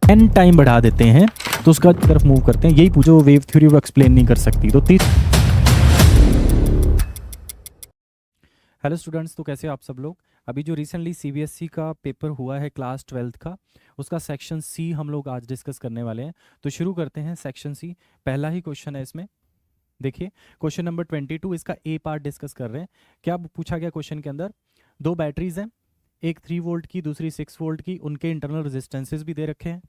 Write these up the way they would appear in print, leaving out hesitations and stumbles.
n time बढ़ा देते हैं तो उसका तरफ मूव करते हैं, यही पूछो, वो वेव थ्योरी वो एक्सप्लेन नहीं कर सकती। तो हेलो स्टूडेंट्स, तो कैसे हो आप सब लोग। अभी जो रिसेंटली सीबीएसई का पेपर हुआ है क्लास 12th का, उसका सेक्शन सी हम लोग आज डिस्कस करने वाले हैं। तो शुरू करते हैं सेक्शन सी। पहला ही क्वेश्चन है इसमें, देखिए क्वेश्चन नंबर 22, इसका ए पार्ट डिस्कस कर रहे हैं। क्या पूछा गया क्वेश्चन के अंदर, दो बैटरीज हैं, एक 3 वोल्ट की दूसरी 6 वोल्ट की, उनके इंटरनल रेजिस्टेंसेस भी दे रखे हैं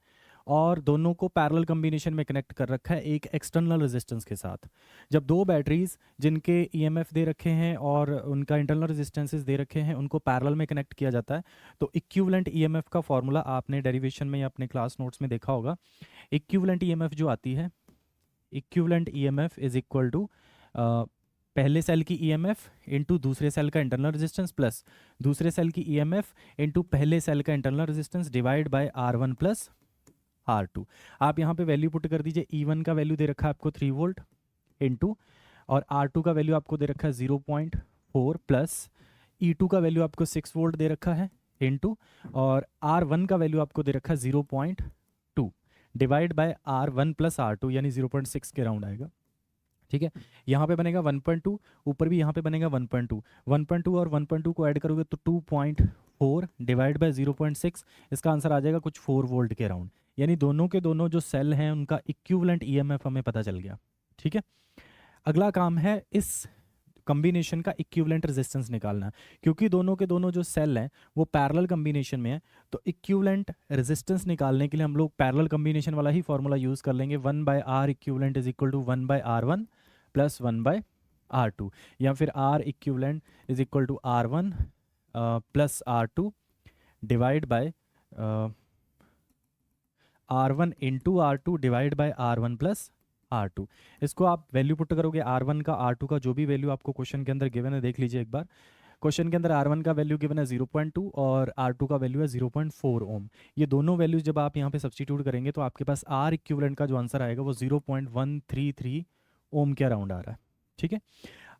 और दोनों को पैरेलल कॉम्बिनेशन में कनेक्ट कर रखा है एक एक्सटर्नल रेजिस्टेंस के साथ। जब दो बैटरीज जिनके ईएमएफ दे रखे हैं और उनका इंटरनल रेजिस्टेंसेस दे रखे हैं उनको पैरेलल में कनेक्ट किया जाता है, तो इक्विवेलेंट ईएमएफ का फॉर्मूला आपने डेरिवेशन में या अपने क्लास नोट्स में देखा होगा। इक्विवेलेंट ईएमएफ जो आती है, equivalent EMF is equal to पहले सेल की ईएमएफ इनटू दूसरे सेल का इंटरनल रेजिस्टेंस प्लस दूसरे सेल की ईएमएफ इनटू पहले सेल का internal resistance divide by R1 plus R2। आप यहाँ पे वैल्यू पुट कर दीजिए। E1 का वैल्यू दे रखा है आपको 3 वोल्ट इनटू, और R2 का वैल्यू आपको दे रखा है 0.4 प्लस E2 का वैल्यू आपको 6 वोल्ट दे रखा है इनटू, और R1 का वैल्यू आपको दे रखा है 0.2 divide by R1 plus R2 यानी 0.6 के राउंड आएगा। ठीक है, यहाँ पे बनेगा 1.2, ऊपर भी यहाँ पे बनेगा 1.2, 1.2 और 1.2 को ऐड करोगे तो 2.4 डिवाइड बाय 0.6, इसका आंसर आ जाएगा कुछ 4 वोल्ट के राउंड। यानी दोनों के दोनों जो सेल हैं उनका इक्विवेलेंट ईएमएफ हमें पता चल गया। ठीक है, अगला काम है इस कॉम्बिनेशन का इक्विवेलेंट रेजिस्टेंस निकालना। क्योंकि दोनों के दोनों जो सेल हैं वो पैरेलल कॉम्बिनेशन में है, तो इक्विवेलेंट रेजिस्टेंस निकालने के लिए हम लोग पैरेलल कॉम्बिनेशन वाला ही फॉर्मूला यूज कर लेंगे। 1/R equivalent is equal to 1/R1 plus 1/R2, या फिर R equivalent is equal to R1 plus R2 divide by R1 into R2 divide by R1 plus R2। इसको आप वैल्यू पुट करोगे, R1 का R2 का जो भी वैल्यू आपको क्वेश्चन के अंदर गिवन है, देख लीजिए एक बार। क्वेश्चन के अंदर R1 का वैल्यू गिवन है 0.2 और R2 का वैल्यू है 0.4 ओम। ये दोनों वैल्यूज जब आप यहाँ पे सब्सटीट्यूट करेंगे तो आपके पास R इक्विवेलेंट का जो आंसर आएगा वो 0.133 ओम के अराउंड आ रहा है। ठीक है,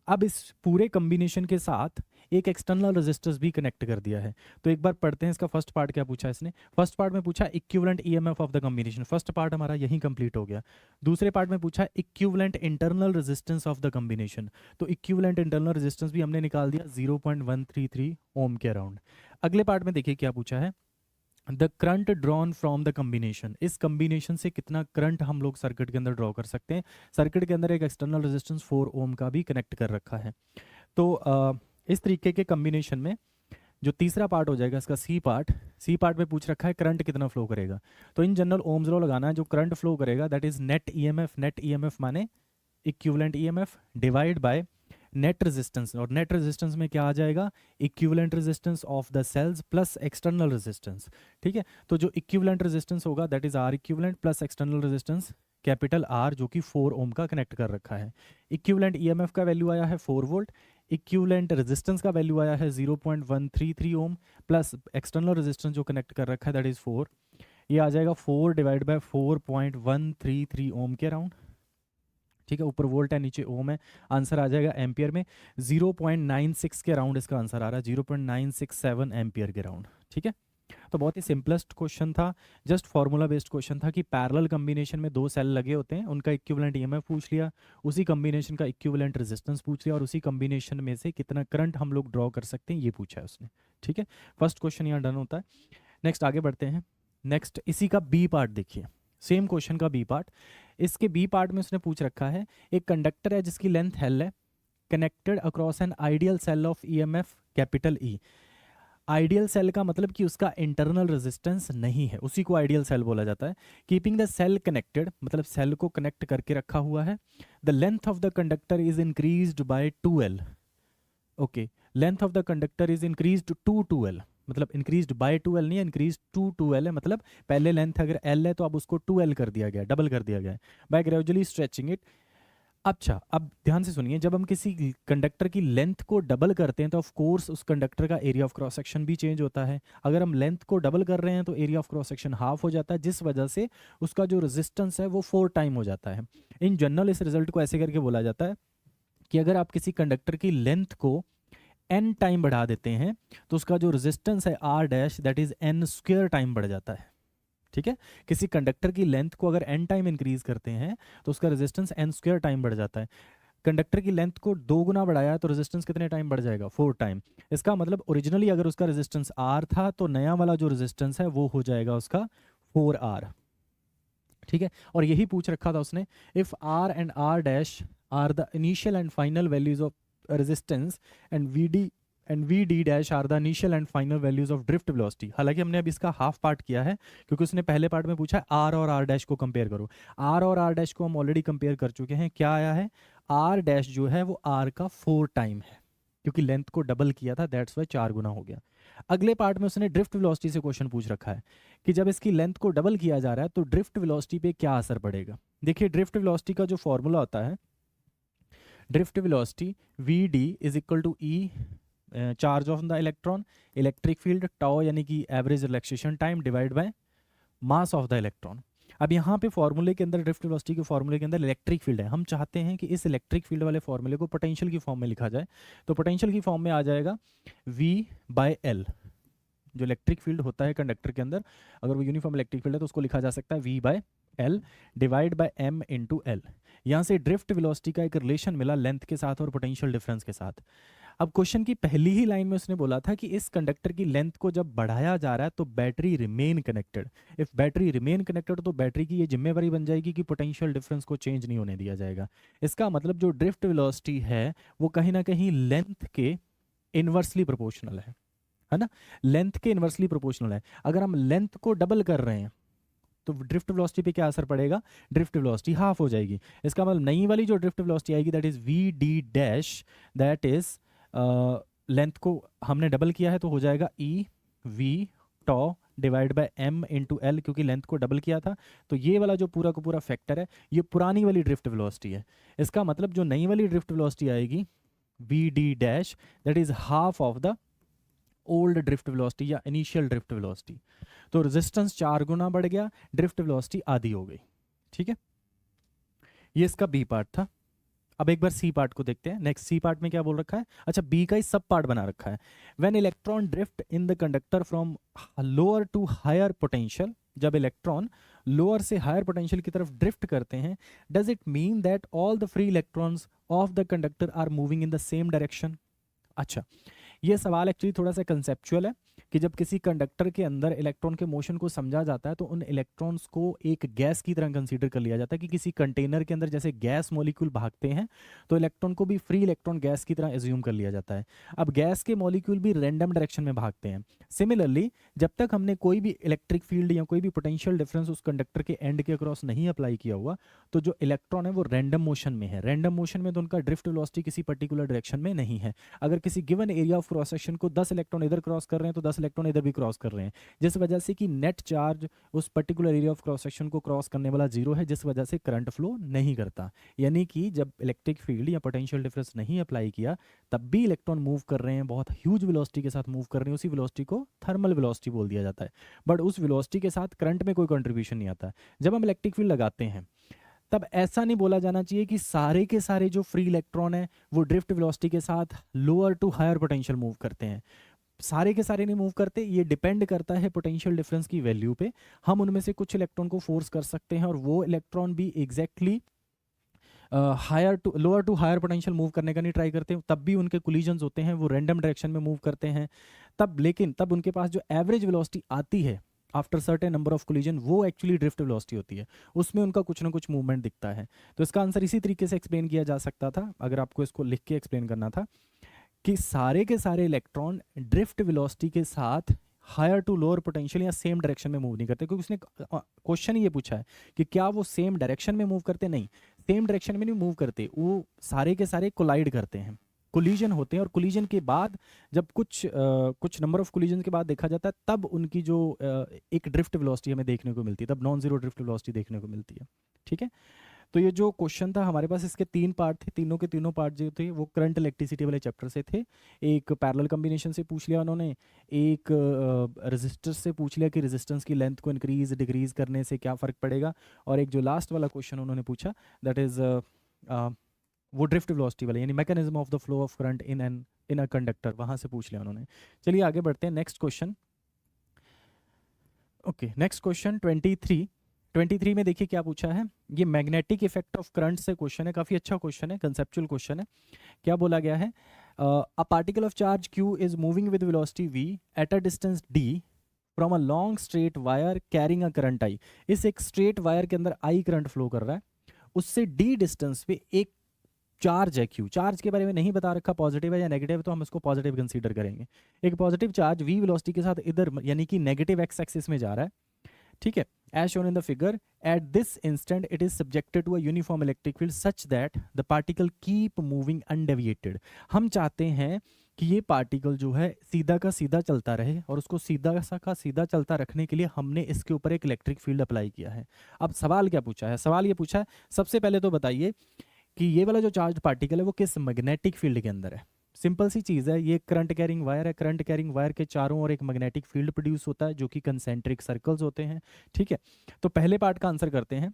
अब इस पूरे कॉम्बिनेशन के साथ एक एक्सटर्नल रेजिस्टेंस भी कनेक्ट कर दिया है। तो एक बार पढ़ते हैं इसका फर्स्ट पार्ट क्या पूछा है इसने। फर्स्ट पार्ट में पूछा equivalent EMF of the combination, first part हमारा यहीं कंप्लीट हो गया। दूसरे पार्ट में पूछा equivalent internal resistance of the combination, तो इक्विवेलेंट इंटरनल रेजिस्टेंस भी हमने निकाल दिया 0.133 ओम के अराउंड। अगले पार्ट में देखिए क्या पूछा है, the current drawn from the combination, इस कॉम्बिनेशन से कितना करंट हम लोग सर्किट के अंदर ड्रॉ कर सकते हैं। सर्किट के अंदर एक एक्सटर्नल रेजिस्टेंस 4 ओम का भी कनेक्ट कर रखा है। तो इस तरीके के कॉम्बिनेशन में जो तीसरा पार्ट हो जाएगा इसका सी पार्ट में पूछ रखा है करंट कितना फ्लो करेगा। तो इन जनरल ओम्स लॉ लगाना है, जो करंट फ्लो करेगा दैट इज नेट ईएमएफ माने equivalent EMF divide by net resistance, और नेट रेजिस्टेंस में क्या आ जाएगा, equivalent resistance of the cells plus external resistance. ठीक है, तो जो इक्विवेलेंट रेजिस्टेंस होगा that is R equivalent plus external resistance capital R जो कि 4 ओम का कनेक्ट कर रखा है। इक्विवेलेंट ईएमएफ का वैल्यू आया है 4 वोल्ट, इक्विवेलेंट रेजिस्टेंस का वैल्यू आया है 0.133 ओम प्लस एक्सटर्नल रेजिस्टेंस जो कनेक्ट कर रखा है दैट इज 4, ये आ जाएगा 4 डिवाइड बाय 4.133 ओम के अराउंड। ठीक है, ऊपर वोल्ट है नीचे ओम है, आंसर आ जाएगा एम्पियर में 0.96 के राउंड इसका आंसर आ रहा है, 0.967 एम्पियर के राउंड। ठीक है, तो बहुत ही सिंपलेस्ट क्वेश्चन था, जस्ट फार्मूला बेस्ड क्वेश्चन था कि पैरेलल कॉम्बिनेशन में दो सेल लगे होते हैं, उनका इक्विवेलेंट ईएमएफ पूछ लिया, उसी कॉम्बिनेशन का इक्विवेलेंट रेजिस्टेंस पूछ लिया और उसी कॉम्बिनेशन में से कितना करंट हम लोग ड्रॉ कर सकते हैं ये पूछा है उसने। ठीक है, फर्स्ट क्वेश्चन यहाँ डन होता है। नेक्स्ट आगे बढ़ते हैं। नेक्स्ट इसी का बी पार्ट देखिए, सेम क्वेश्चन का बी पार्ट। इसके बी पार्ट में उसने पूछ रखा है एक कंडक्टर है जिसकी लेंथ L है, connected across an ideal cell of EMF capital E। Ideal cell का मतलब कि उसका इंटरनल रेजिस्टेंस नहीं है, उसी को आइडियल सेल बोला जाता है। कीपिंग द सेल कनेक्टेड मतलब सेल को कनेक्ट करके रखा हुआ है। The length of the conductor is increased by 2L। Okay, length of the conductor is increased to 2L, मतलब इंक्रीज्ड बाय 2L नहीं है, इंक्रीज टू 2L है, मतलब पहले लेंथ अगर L है तो अब उसको 2L कर दिया गया, डबल कर दिया गया है बाय ग्रेजुअली स्ट्रेचिंग इट। अच्छा, अब ध्यान से सुनिए, जब हम किसी कंडक्टर की लेंथ को डबल करते हैं तो ऑफ कोर्स उस कंडक्टर का एरिया ऑफ क्रॉस सेक्शन भी चेंज होता है। अगर हम लेंथ को डबल कर रहे हैं तो area of cross section half हो जाता है, जिस वजह से उसका जो रेजिस्टेंस है वो 4 टाइम हो जाता है। इन जनरल इस रिजल्ट को ऐसे करके बोला जाता है कि अगर आप किसी कंडक्टर की लेंथ को n टाइम बढ़ा देते हैं तो उसका जो रेजिस्टेंस है R dash that is n square time बढ़ जाता है। ठीक है, किसी कंडक्टर की लेंथ को अगर n टाइम इंक्रीज करते हैं तो उसका रेजिस्टेंस n स्क्वायर टाइम बढ़ जाता है। कंडक्टर की लेंथ को 2 गुना बढ़ाया तो रेजिस्टेंस कितने टाइम बढ़ जाएगा, 4 टाइम। इसका मतलब ओरिजिनली अगर उसका रेजिस्टेंस R था तो नया वाला जो रेजिस्टेंस है वो हो जाएगा उसका 4R। ठीक है, और यही पूछ रखा था उसने, if R and R dash are the initial and final values of resistance and v d dash are the initial and final values of drift velocity. हालांकि हमने अब इसका हाफ पार्ट किया है क्योंकि उसने पहले पार्ट में पूछा है आर और आर डैश को कंपेयर करो। आर और आर डैश को हम ऑलरेडी कंपेयर कर चुके हैं, क्या आया है, आर डैश जो है वो आर का 4 टाइम है क्योंकि लेंथ को डबल किया था, दैट्स वाई 4 गुना हो गया। अगले पार्ट में उसने ड्रिफ्ट वेलोसिटी से क्वेश्चन पूछ रखा है कि जब इसकी लेंथ को डबल किया जा रहा है तो ड्रिफ्ट वेलोसिटी पे क्या असर पड़ेगा। देखिए ड्रिफ्ट वेलोसिटी का जो फॉर्मूला होता है, drift velocity v d is equal to e charge of the electron, electric field tau यानी कि average relaxation time divide by mass of the electron. अब यहाँ पे फॉर्मूले के अंदर, ड्रिफ्ट वेलोसिटी के फॉर्मूले के अंदर इलेक्ट्रिक फील्ड है, हम चाहते हैं कि इस इलेक्ट्रिक फील्ड वाले फॉर्मूले को पोटेंशियल की फॉर्म में लिखा जाए, तो पोटेंशियल की फॉर्म में आ जाएगा V बाय L। जो इलेक्ट्रिक फील्ड होता है कंडक्टर के अंदर, अगर वो यूनिफॉर्म इलेक्ट्रिक फील्ड है तो उसको लिखा जा सकता है V by L divide by M into L। यहाँ से ड्रिफ्ट वेलोसिटी का एक रिलेशन मिला लेंथ के साथ और पोटेंशियल डिफरेंस के साथ। अब क्वेश्चन की पहली ही लाइन में उसने बोला था कि इस कंडक्टर की लेंथ को जब बढ़ाया जा रहा है तो battery remain connected. If battery remain connected तो बैटरी की ये जिम्मेवारी बन जाएगी कि पोटेंशियल डिफरेंस को चेंज नहीं होने दिया जाएगा। इसका मतलब जो ड्रिफ्ट वेलोसिटी है वो कहीं ना कहीं लेंथ के इन्वर्सली प्रोपोर्शनल है ना, लेंथ के इन्वर्सली प्रोपोर्शनल है। अगर हम लेंथ को डबल कर रहे हैं तो ड्रिफ्ट वेलोसिटी पे क्या असर पड़ेगा, ड्रिफ्ट वेलोसिटी हाफ हो जाएगी। इसका मतलब नई वाली जो ड्रिफ्ट वेलोसिटी आएगी that is v d dash, that is length को हमने डबल किया है तो हो जाएगा e v tau divide by m into l, क्योंकि लेंथ को डबल किया था तो ये वाला जो पूरा का पूरा फैक्टर है ये पुरानी वाली ड्रिफ्ट वेलोसिटी है। इसका मतलब जो नई वाली ड्रिफ्ट वेलोसिटी आएगी v d dash, that is half of the old drift velocity या इनिशियल ड्रिफ्ट वेलोसिटी। तो रेजिस्टेंस 4 गुना बढ़ गया, ड्रिफ्ट वेलोसिटी आधी हो गई। ठीक है, ये इसका बी पार्ट था। अब एक बार सी पार्ट को देखते हैं। नेक्स्ट सी पार्ट में क्या बोल रखा है, अच्छा बी का ही सब पार्ट बना रखा है। When electron drift in the conductor from lower to higher potential, जब इलेक्ट्रॉन लोअर से हायर पोटेंशियल की तरफ ड्रिफ्ट करते हैं, does it mean that all the free electrons of the conductor are moving in the same direction. अच्छा, ये सवाल actually थोड़ा सा कंसेप्चुअल है कि जब किसी कंडक्टर के अंदर इलेक्ट्रॉन के मोशन को समझा जाता है तो उन इलेक्ट्रॉन्स को एक गैस की तरह कंसीडर कर लिया जाता है कि किसी कंटेनर के अंदर जैसे गैस मॉलिक्यूल भागते हैं तो इलेक्ट्रॉन को भी फ्री इलेक्ट्रॉन गैस की तरह एज्यूम कर लिया जाता है। अब गैस के मॉलिक्यूल भी रैंडम डायरेक्शन में भागते हैं। सिमिलरली जब तक हमने कोई भी इलेक्ट्रिक फील्ड या कोई भी पोटेंशियल डिफरेंस उस कंडक्टर के एंड के अक्रॉस नहीं अप्लाई किया हुआ तो जो इलेक्ट्रॉन है वो रैंडम मोशन में है। रैंडम मोशन में तो उनका ड्रिफ्ट वेलोसिटी किसी पर्टिकुलर डायरेक्शन में नहीं है। अगर किसी given area of cross section को 10 इलेक्ट्रॉन इधर क्रॉस कर रहे हैं तो 10 इलेक्ट्रॉन इधर भी क्रॉस कर रहे हैं, जिस वजह से कि नेट चार्ज उस particular area of cross section को क्रॉस करने वाला जीरो है, जिस वजह से करंट फ्लो नहीं करता। यानी कि जब इलेक्ट्रिक फील्ड या पोटेंशियल डिफरेंस नहीं अप्लाई किया तब भी इलेक्ट्रॉन मूव कर रहे हैं, बहुत ह्यूज वेलोसिटी के साथ मूव कर रहे हैं। उसी वेलोसिटी को थर्मल वेलोसिटी बोल दिया जाता है। बट उस वेलोसिटी के साथ करंट में कोई कंट्रीब्यूशन नहीं आता। जब हम इलेक्ट्रिक फील्ड लगाते हैं तब ऐसा नहीं बोला जाना चाहिए कि सारे के सारे जो फ्री इलेक्ट्रॉन है वो ड्रिफ्ट वेलोसिटी के साथ lower to higher potential move करते हैं। सारे के सारे नहीं मूव करते, ये डिपेंड करता है पोटेंशियल डिफरेंस की वैल्यू पे। हम उनमें से कुछ इलेक्ट्रॉन को फोर्स कर सकते हैं और वो इलेक्ट्रॉन भी exactly higher to lower to higher potential move करने का नहीं ट्राई करते, तब भी उनके कोलिजन्स होते हैं, वो रैंडम डायरेक्शन में मूव करते हैं तब। लेकिन तब उनके पास जो एवरेज वेलोसिटी आती है after certain number of collision वो एक्चुअली ड्रिफ्ट वेलोसिटी होती है, उसमें उनका कुछ ना कुछ मूवमेंट दिखता है। तो इसका आंसर इसी तरीके से एक्सप्लेन किया जा सकता था अगर आपको इसको लिख के एक्सप्लेन करना था कि सारे के सारे इलेक्ट्रॉन ड्रिफ्ट वेलोसिटी के साथ हायर टू लोअर पोटेंशियल या सेम डायरेक्शन में मूव नहीं करते, क्योंकि उसने क्वेश्चन ये पूछा है कि क्या वो सेम डायरेक्शन में मूव करते। नहीं, सेम डायरेक्शन में नहीं मूव करते, वो सारे के सारे कोलाइड करते हैं, कोलिजन होते हैं। और कोलिजन के बाद जब कुछ नंबर ऑफ कोलिजन के बाद देखा जाता है तब उनकी जो एक ड्रिफ्ट वेलोसिटी हमें देखने को मिलती है, तब नॉन जीरो ड्रिफ्ट वेलोसिटी देखने को मिलती है। ठीक है, तो ये जो क्वेश्चन था हमारे पास इसके 3 पार्ट थे, तीनों के तीनों पार्ट जो थे वो करंट इलेक्ट्रिसिटी वाले चैप्टर से थे। एक पैरेलल कॉम्बिनेशन से पूछ लिया उन्होंने, एक रेजिस्टर से पूछ लिया कि रेजिस्टेंस की लेंथ को इंक्रीज डिक्रीज करने से क्या फ़र्क पड़ेगा, और एक जो लास्ट वाला क्वेश्चन उन्होंने पूछा दैट इज़ वो ड्रिफ्ट वेलोसिटी वाला, यानी mechanism of the flow of current in a conductor, वहाँ से पूछ लिया उन्होंने। चलिए आगे बढ़ते हैं। Next question, okay, next question 23 में देखिए क्या पूछा है। ये मैग्नेटिक इफेक्ट ऑफ करंट से क्वेश्चन है, काफ़ी अच्छा क्वेश्चन है, कंसेप्चुअल क्वेश्चन है। क्या बोला गया है, a particle of charge q is moving with velocity v at a distance d from a long straight wire carrying a current i। इस एक स्ट्रेट वायर के अंदर i करंट फ्लो कर रहा है, उससे d डिस्टेंस पे एक चार्ज है q। चार्ज के बारे में नहीं बता रखा पॉजिटिव है या नेगेटिव है, तो हम इसको पॉजिटिव कंसीडर करेंगे। एक पॉजिटिव चार्ज v वेलोसिटी के साथ इधर यानी कि नेगेटिव एक्स एक्सिस में जा रहा है, ठीक है। As shown in the figure, at this instant it is subjected to a uniform electric field such that the particle keep moving undeviated. हम चाहते हैं कि ये पार्टिकल जो है सीधा का सीधा चलता रहे, और उसको सीधा सा का सीधा चलता रखने के लिए हमने इसके ऊपर एक इलेक्ट्रिक फील्ड अप्लाई किया है। अब सवाल क्या पूछा है, सवाल ये पूछा है, सबसे पहले तो बताइए कि ये वाला जो चार्ज पार्टिकल है वो किस मैग्नेटिक फील्ड के अंदर है। सिंपल सी चीज़ है, ये करंट कैरिंग वायर है, करंट कैरिंग वायर के चारों ओर एक मैग्नेटिक फील्ड प्रोड्यूस होता है जो कि कंसेंट्रिक सर्कल्स होते हैं, ठीक है। तो पहले पार्ट का आंसर करते हैं।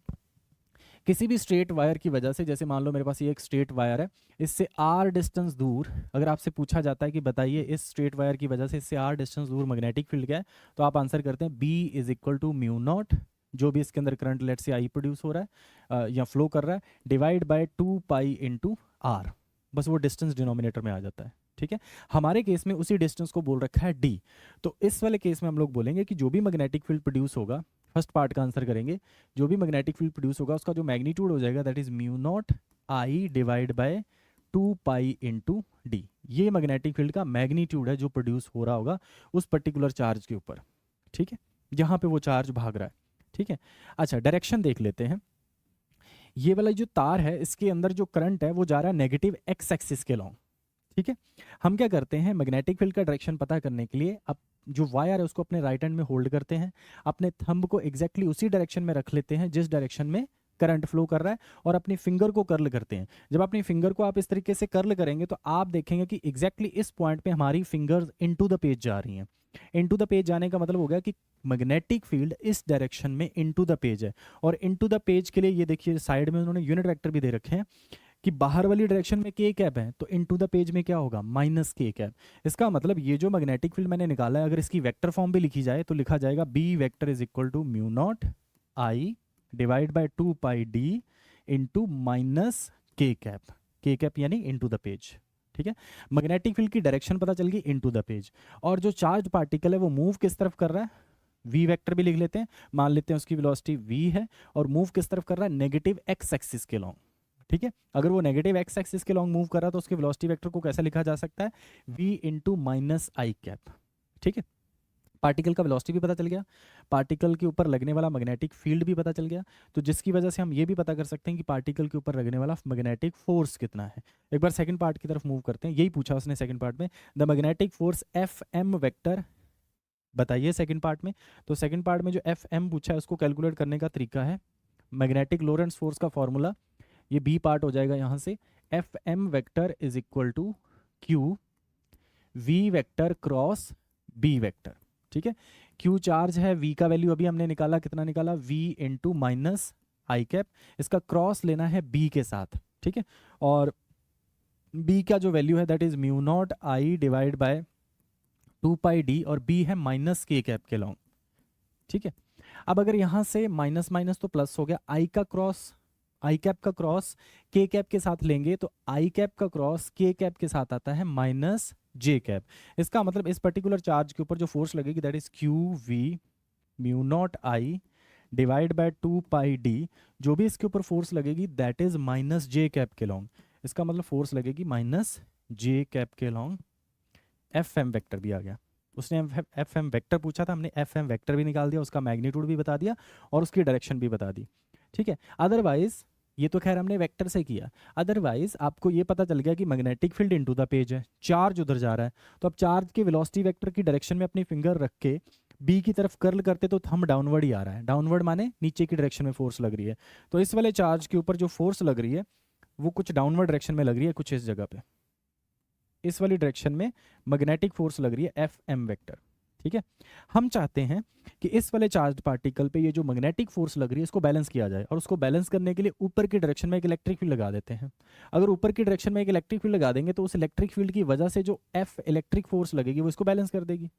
किसी भी स्ट्रेट वायर की वजह से, जैसे मान लो मेरे पास ये एक स्ट्रेट वायर है, इससे आर डिस्टेंस दूर अगर आपसे पूछा जाता है कि बताइए इस स्ट्रेट वायर की वजह से इससे आर डिस्टेंस दूर मैग्नेटिक फील्ड क्या है, तो आप आंसर करते हैं B is equal to mu naught, जो भी इसके अंदर करंट लेट से आई प्रोड्यूस हो रहा है या फ्लो कर रहा है, divide by 2 pi into r. बस वो डिस्टेंस डिनोमिनेटर में आ जाता है, ठीक है। हमारे केस में उसी डिस्टेंस को बोल रखा है डी। तो इस वाले केस में हम लोग बोलेंगे कि जो भी मैग्नेटिक फील्ड प्रोड्यूस होगा, फर्स्ट पार्ट का आंसर करेंगे, जो भी मैग्नेटिक फील्ड प्रोड्यूस होगा उसका जो मैग्नीट्यूड हो जाएगा that is mu naught I divide by 2 pi into D. ये मैग्नेटिक फील्ड का मैग्नीट्यूड है जो प्रोड्यूस हो रहा होगा उस पर्टिकुलर चार्ज के ऊपर, ठीक है, जहाँ पे वो चार्ज भाग रहा है, ठीक है। अच्छा, डायरेक्शन देख लेते हैं। ये वाला जो तार है इसके अंदर जो करंट है वो जा रहा है नेगेटिव एक्स एक्सिस के लॉन्ग, ठीक है। हम क्या करते हैं, मैग्नेटिक फील्ड का डायरेक्शन पता करने के लिए अब जो वायर है उसको अपने राइट हैंड में होल्ड करते हैं, अपने थंब को एग्जैक्टली उसी डायरेक्शन में रख लेते हैं जिस डायरेक्शन में करंट फ्लो कर रहा है, और अपनी फिंगर को कर्ल करते हैं। जब अपनी फिंगर को आप इस तरीके से कर्ल करेंगे तो आप देखेंगे कि एग्जैक्टली इस पॉइंट पे हमारी फिंगर्स इनटू द पेज जा रही हैं। इनटू द पेज जाने का मतलब हो गया कि मैग्नेटिक फील्ड इस डायरेक्शन में इनटू द पेज है। और इनटू द पेज के लिए ये देखिए साइड में उन्होंने यूनिट वेक्टर भी दे रखे हैं कि बाहर वाली डायरेक्शन में के कैप है, तो इनटू द पेज में क्या होगा, माइनस के कैप। इसका मतलब ये जो मैग्नेटिक फील्ड मैंने निकाला है अगर इसकी वेक्टर फॉर्म भी लिखी जाए तो लिखा जाएगा B vector is equal to mu naught I divide by 2 pi D into minus K cap यानी इनटू द पेज, ठीक है। मैग्नेटिक फील्ड की डायरेक्शन पता चल गई इनटू द पेज, और जो चार्ज पार्टिकल है वो मूव किस तरफ कर रहा है, वी वेक्टर भी लिख लेते हैं, मान लेते हैं उसकी वेलोसिटी v है, और मूव किस तरफ कर रहा है, नेगेटिव एक्स एक्सिस के लॉन्ग, ठीक है। अगर वो नेगेटिव एक्स एक्सिस के लॉन्ग मूव कर रहा है तो उसके वेलोसिटी वेक्टर को कैसे लिखा जा सकता है, v into minus I cap, ठीक है। पार्टिकल का वेलोसिटी भी पता चल गया, पार्टिकल के ऊपर लगने वाला मैग्नेटिक फील्ड भी पता चल गया, तो जिसकी वजह से हम ये भी पता कर सकते हैं कि पार्टिकल के ऊपर लगने वाला मैग्नेटिक फोर्स कितना है। एक बार सेकंड पार्ट की तरफ मूव करते हैं, यही पूछा उसने सेकंड पार्ट में, the magnetic force F M vector बताइए सेकंड पार्ट में। तो सेकंड पार्ट में जो एफ एम पूछा है उसको कैलकुलेट करने का तरीका है मैग्नेटिक लोरेंट्ज फोर्स का फॉर्मूला, ये बी पार्ट हो जाएगा यहाँ से, F M vector is equal to Q V vector cross B vector, ठीक है। क्यू चार्ज है, वी का वैल्यू अभी हमने निकाला, कितना निकाला, V into minus I cap, इसका क्रॉस लेना है बी के साथ, ठीक है। और बी का जो वैल्यू है that is mu naught I divide by 2 pi D, और बी है माइनस के कैप के लॉन्ग, ठीक है। अब अगर यहाँ से माइनस माइनस तो प्लस हो गया, आई कैप का क्रॉस के कैप के साथ लेंगे तो आई कैप का क्रॉस के कैप के साथ आता है माइनस जे कैप। इसका मतलब इस पर्टिकुलर चार्ज के ऊपर जो फोर्स लगेगी that is Q V mu naught I divide by 2 pi D, जो भी इसके ऊपर फोर्स लगेगी that is minus J cap के लॉन्ग। इसका मतलब फोर्स लगेगी माइनस जे कैप के लॉन्ग। एफ एम वेक्टर भी आ गया, उसने एफ एम वेक्टर पूछा था, हमने एफ एम वेक्टर भी निकाल दिया, उसका मैग्नीट्यूड भी बता दिया और उसकी डायरेक्शन भी बता दी, ठीक है। अदरवाइज ये तो खैर हमने वेक्टर से किया, अदरवाइज आपको ये पता चल गया कि magnetic field into the page है, चार्ज उधर जा रहा है, तो अब चार्ज के वेलोसिटी वेक्टर की डायरेक्शन में अपनी फिंगर रख के बी की तरफ कर्ल करते तो थंब डाउनवर्ड ही आ रहा है, डाउनवर्ड माने नीचे की डायरेक्शन में फोर्स लग रही है, तो इस वाले चार्ज के ऊपर जो फोर्स लग रही है वो कुछ डाउनवर्ड डायरेक्शन में लग रही है, कुछ इस जगह पे, इस वाली डायरेक्शन में मैग्नेटिक फोर्स लग रही है एफ एम वेक्टर, ठीक है। हम चाहते हैं कि इस वाले चार्ज पार्टिकल पे ये जो मैग्नेटिक फोर्स लग रही है इसको बैलेंस किया जाए, और उसको बैलेंस करने के लिए ऊपर की डायरेक्शन में एक इलेक्ट्रिक फील्ड लगा देते हैं। अगर ऊपर की डायरेक्शन में एक इलेक्ट्रिक फील्ड लगा देंगे तो उस इलेक्ट्रिक फील्ड की वजह से जो एफ इलेक्ट्रिक फोर्स लगेगी वो इसको बैलेंस कर देगी,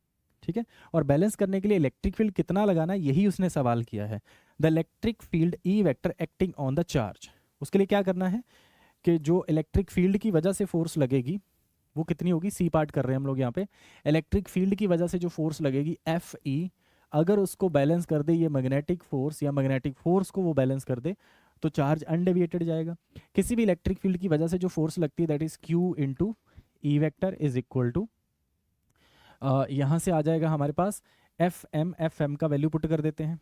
ठीक है। और बैलेंस करने के लिए इलेक्ट्रिक फील्ड कितना लगाना है यही उसने सवाल किया है। The electric field E vector acting on the charge, उसके लिए क्या करना है कि जो इलेक्ट्रिक फील्ड की वजह से फोर्स लगेगी वो कितनी होगी, सी पार्ट कर रहे हैं हम लोग यहाँ पे। इलेक्ट्रिक फील्ड की वजह से जो फोर्स लगेगी एफ ई, अगर उसको बैलेंस कर दे ये मैग्नेटिक फोर्स या मैग्नेटिक फोर्स को वो बैलेंस कर दे तो चार्ज अनडेविएटेड जाएगा। किसी भी इलेक्ट्रिक फील्ड की वजह से जो फोर्स लगती है that is Q into E vector is equal to, यहाँ से आ जाएगा हमारे पास एफ एम का वैल्यू पुट कर देते हैं,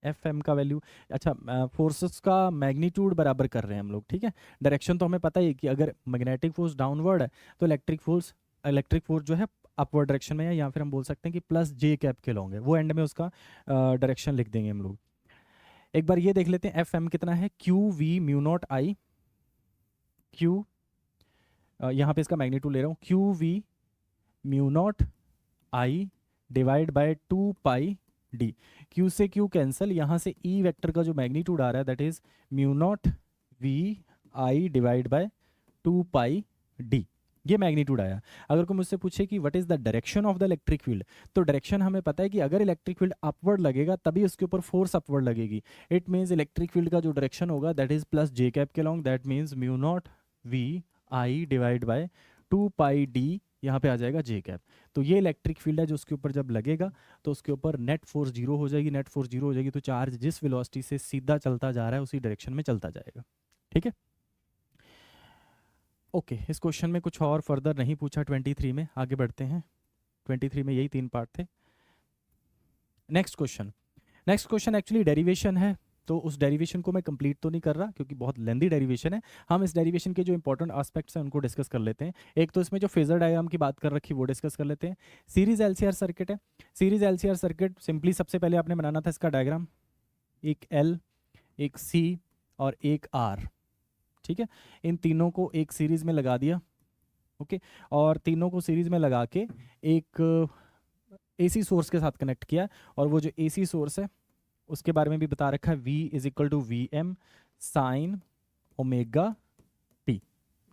एफ एम का वैल्यू। अच्छा, फोर्सेस का मैग्नीट्यूड बराबर कर रहे हैं हम लोग, ठीक है। डायरेक्शन तो हमें पता ही है कि अगर मैग्नेटिक फोर्स डाउनवर्ड है तो इलेक्ट्रिक फोर्स जो है अपवर्ड डायरेक्शन में है, या फिर हम बोल सकते हैं कि प्लस जे कैप के लॉन्ग है, वो एंड में उसका डायरेक्शन लिख देंगे हम लोग। एक बार ये देख लेते हैं एफ एम कितना है, Q V mu naught I, Q यहाँ पे इसका मैग्नीट्यूड ले रहा हूँ, Q V mu naught I divide by 2 pi D. Q से क्यू कैंसल, यहाँ से ई वेक्टर का जो मैग्नीट्यूड आ रहा है that is mu not V I divide by 2 pi D, ये मैग्नीट्यूड आया। अगर कोई मुझसे पूछे कि what is the direction of the electric field, तो डायरेक्शन हमें पता है कि अगर इलेक्ट्रिक फील्ड अपवर्ड लगेगा तभी उसके ऊपर फोर्स अपवर्ड लगेगी। इट मीन्स इलेक्ट्रिक फील्ड का जो डायरेक्शन होगा that is plus J cap के long, that means mu not V I divide by 2 pi D, यहाँ पे आ जाएगा जे कैप। तो ये इलेक्ट्रिक फील्ड है जो उसके ऊपर जब लगेगा तो उसके ऊपर नेट फोर्स जीरो हो जाएगी, नेट फोर्स जीरो हो जाएगी तो चार्ज जिस वेलोसिटी से सीधा चलता जा रहा है उसी डायरेक्शन में चलता जाएगा, ठीक है। ओके, इस क्वेश्चन में कुछ और फर्दर नहीं पूछा 23 में, आगे बढ़ते हैं। 23 में यही 3 पार्ट थे। नेक्स्ट क्वेश्चन एक्चुअली डेरिवेशन है, तो उस डेरिवेशन को मैं कंप्लीट तो नहीं कर रहा क्योंकि बहुत लेंदी डेरिवेशन है। हम इस डेरिवेशन के जो इंपॉर्टेंट एस्पेक्ट्स हैं उनको डिस्कस कर लेते हैं। एक तो इसमें जो फेजर डायग्राम की बात कर रखी वो डिस्कस कर लेते हैं। सीरीज एलसीआर सर्किट है। सीरीज एलसीआर सर्किट सिंपली सबसे पहले आपने बनाना था इसका डायग्राम, एक एल, एक सी और एक आर, ठीक है। इन तीनों को एक सीरीज में लगा दिया, ओके। और तीनों को सीरीज में लगा के एक एसी सोर्स के साथ कनेक्ट किया, और वो जो एसी सोर्स है उसके बारे में भी बता रखा है, V is equal to V M sine omega T,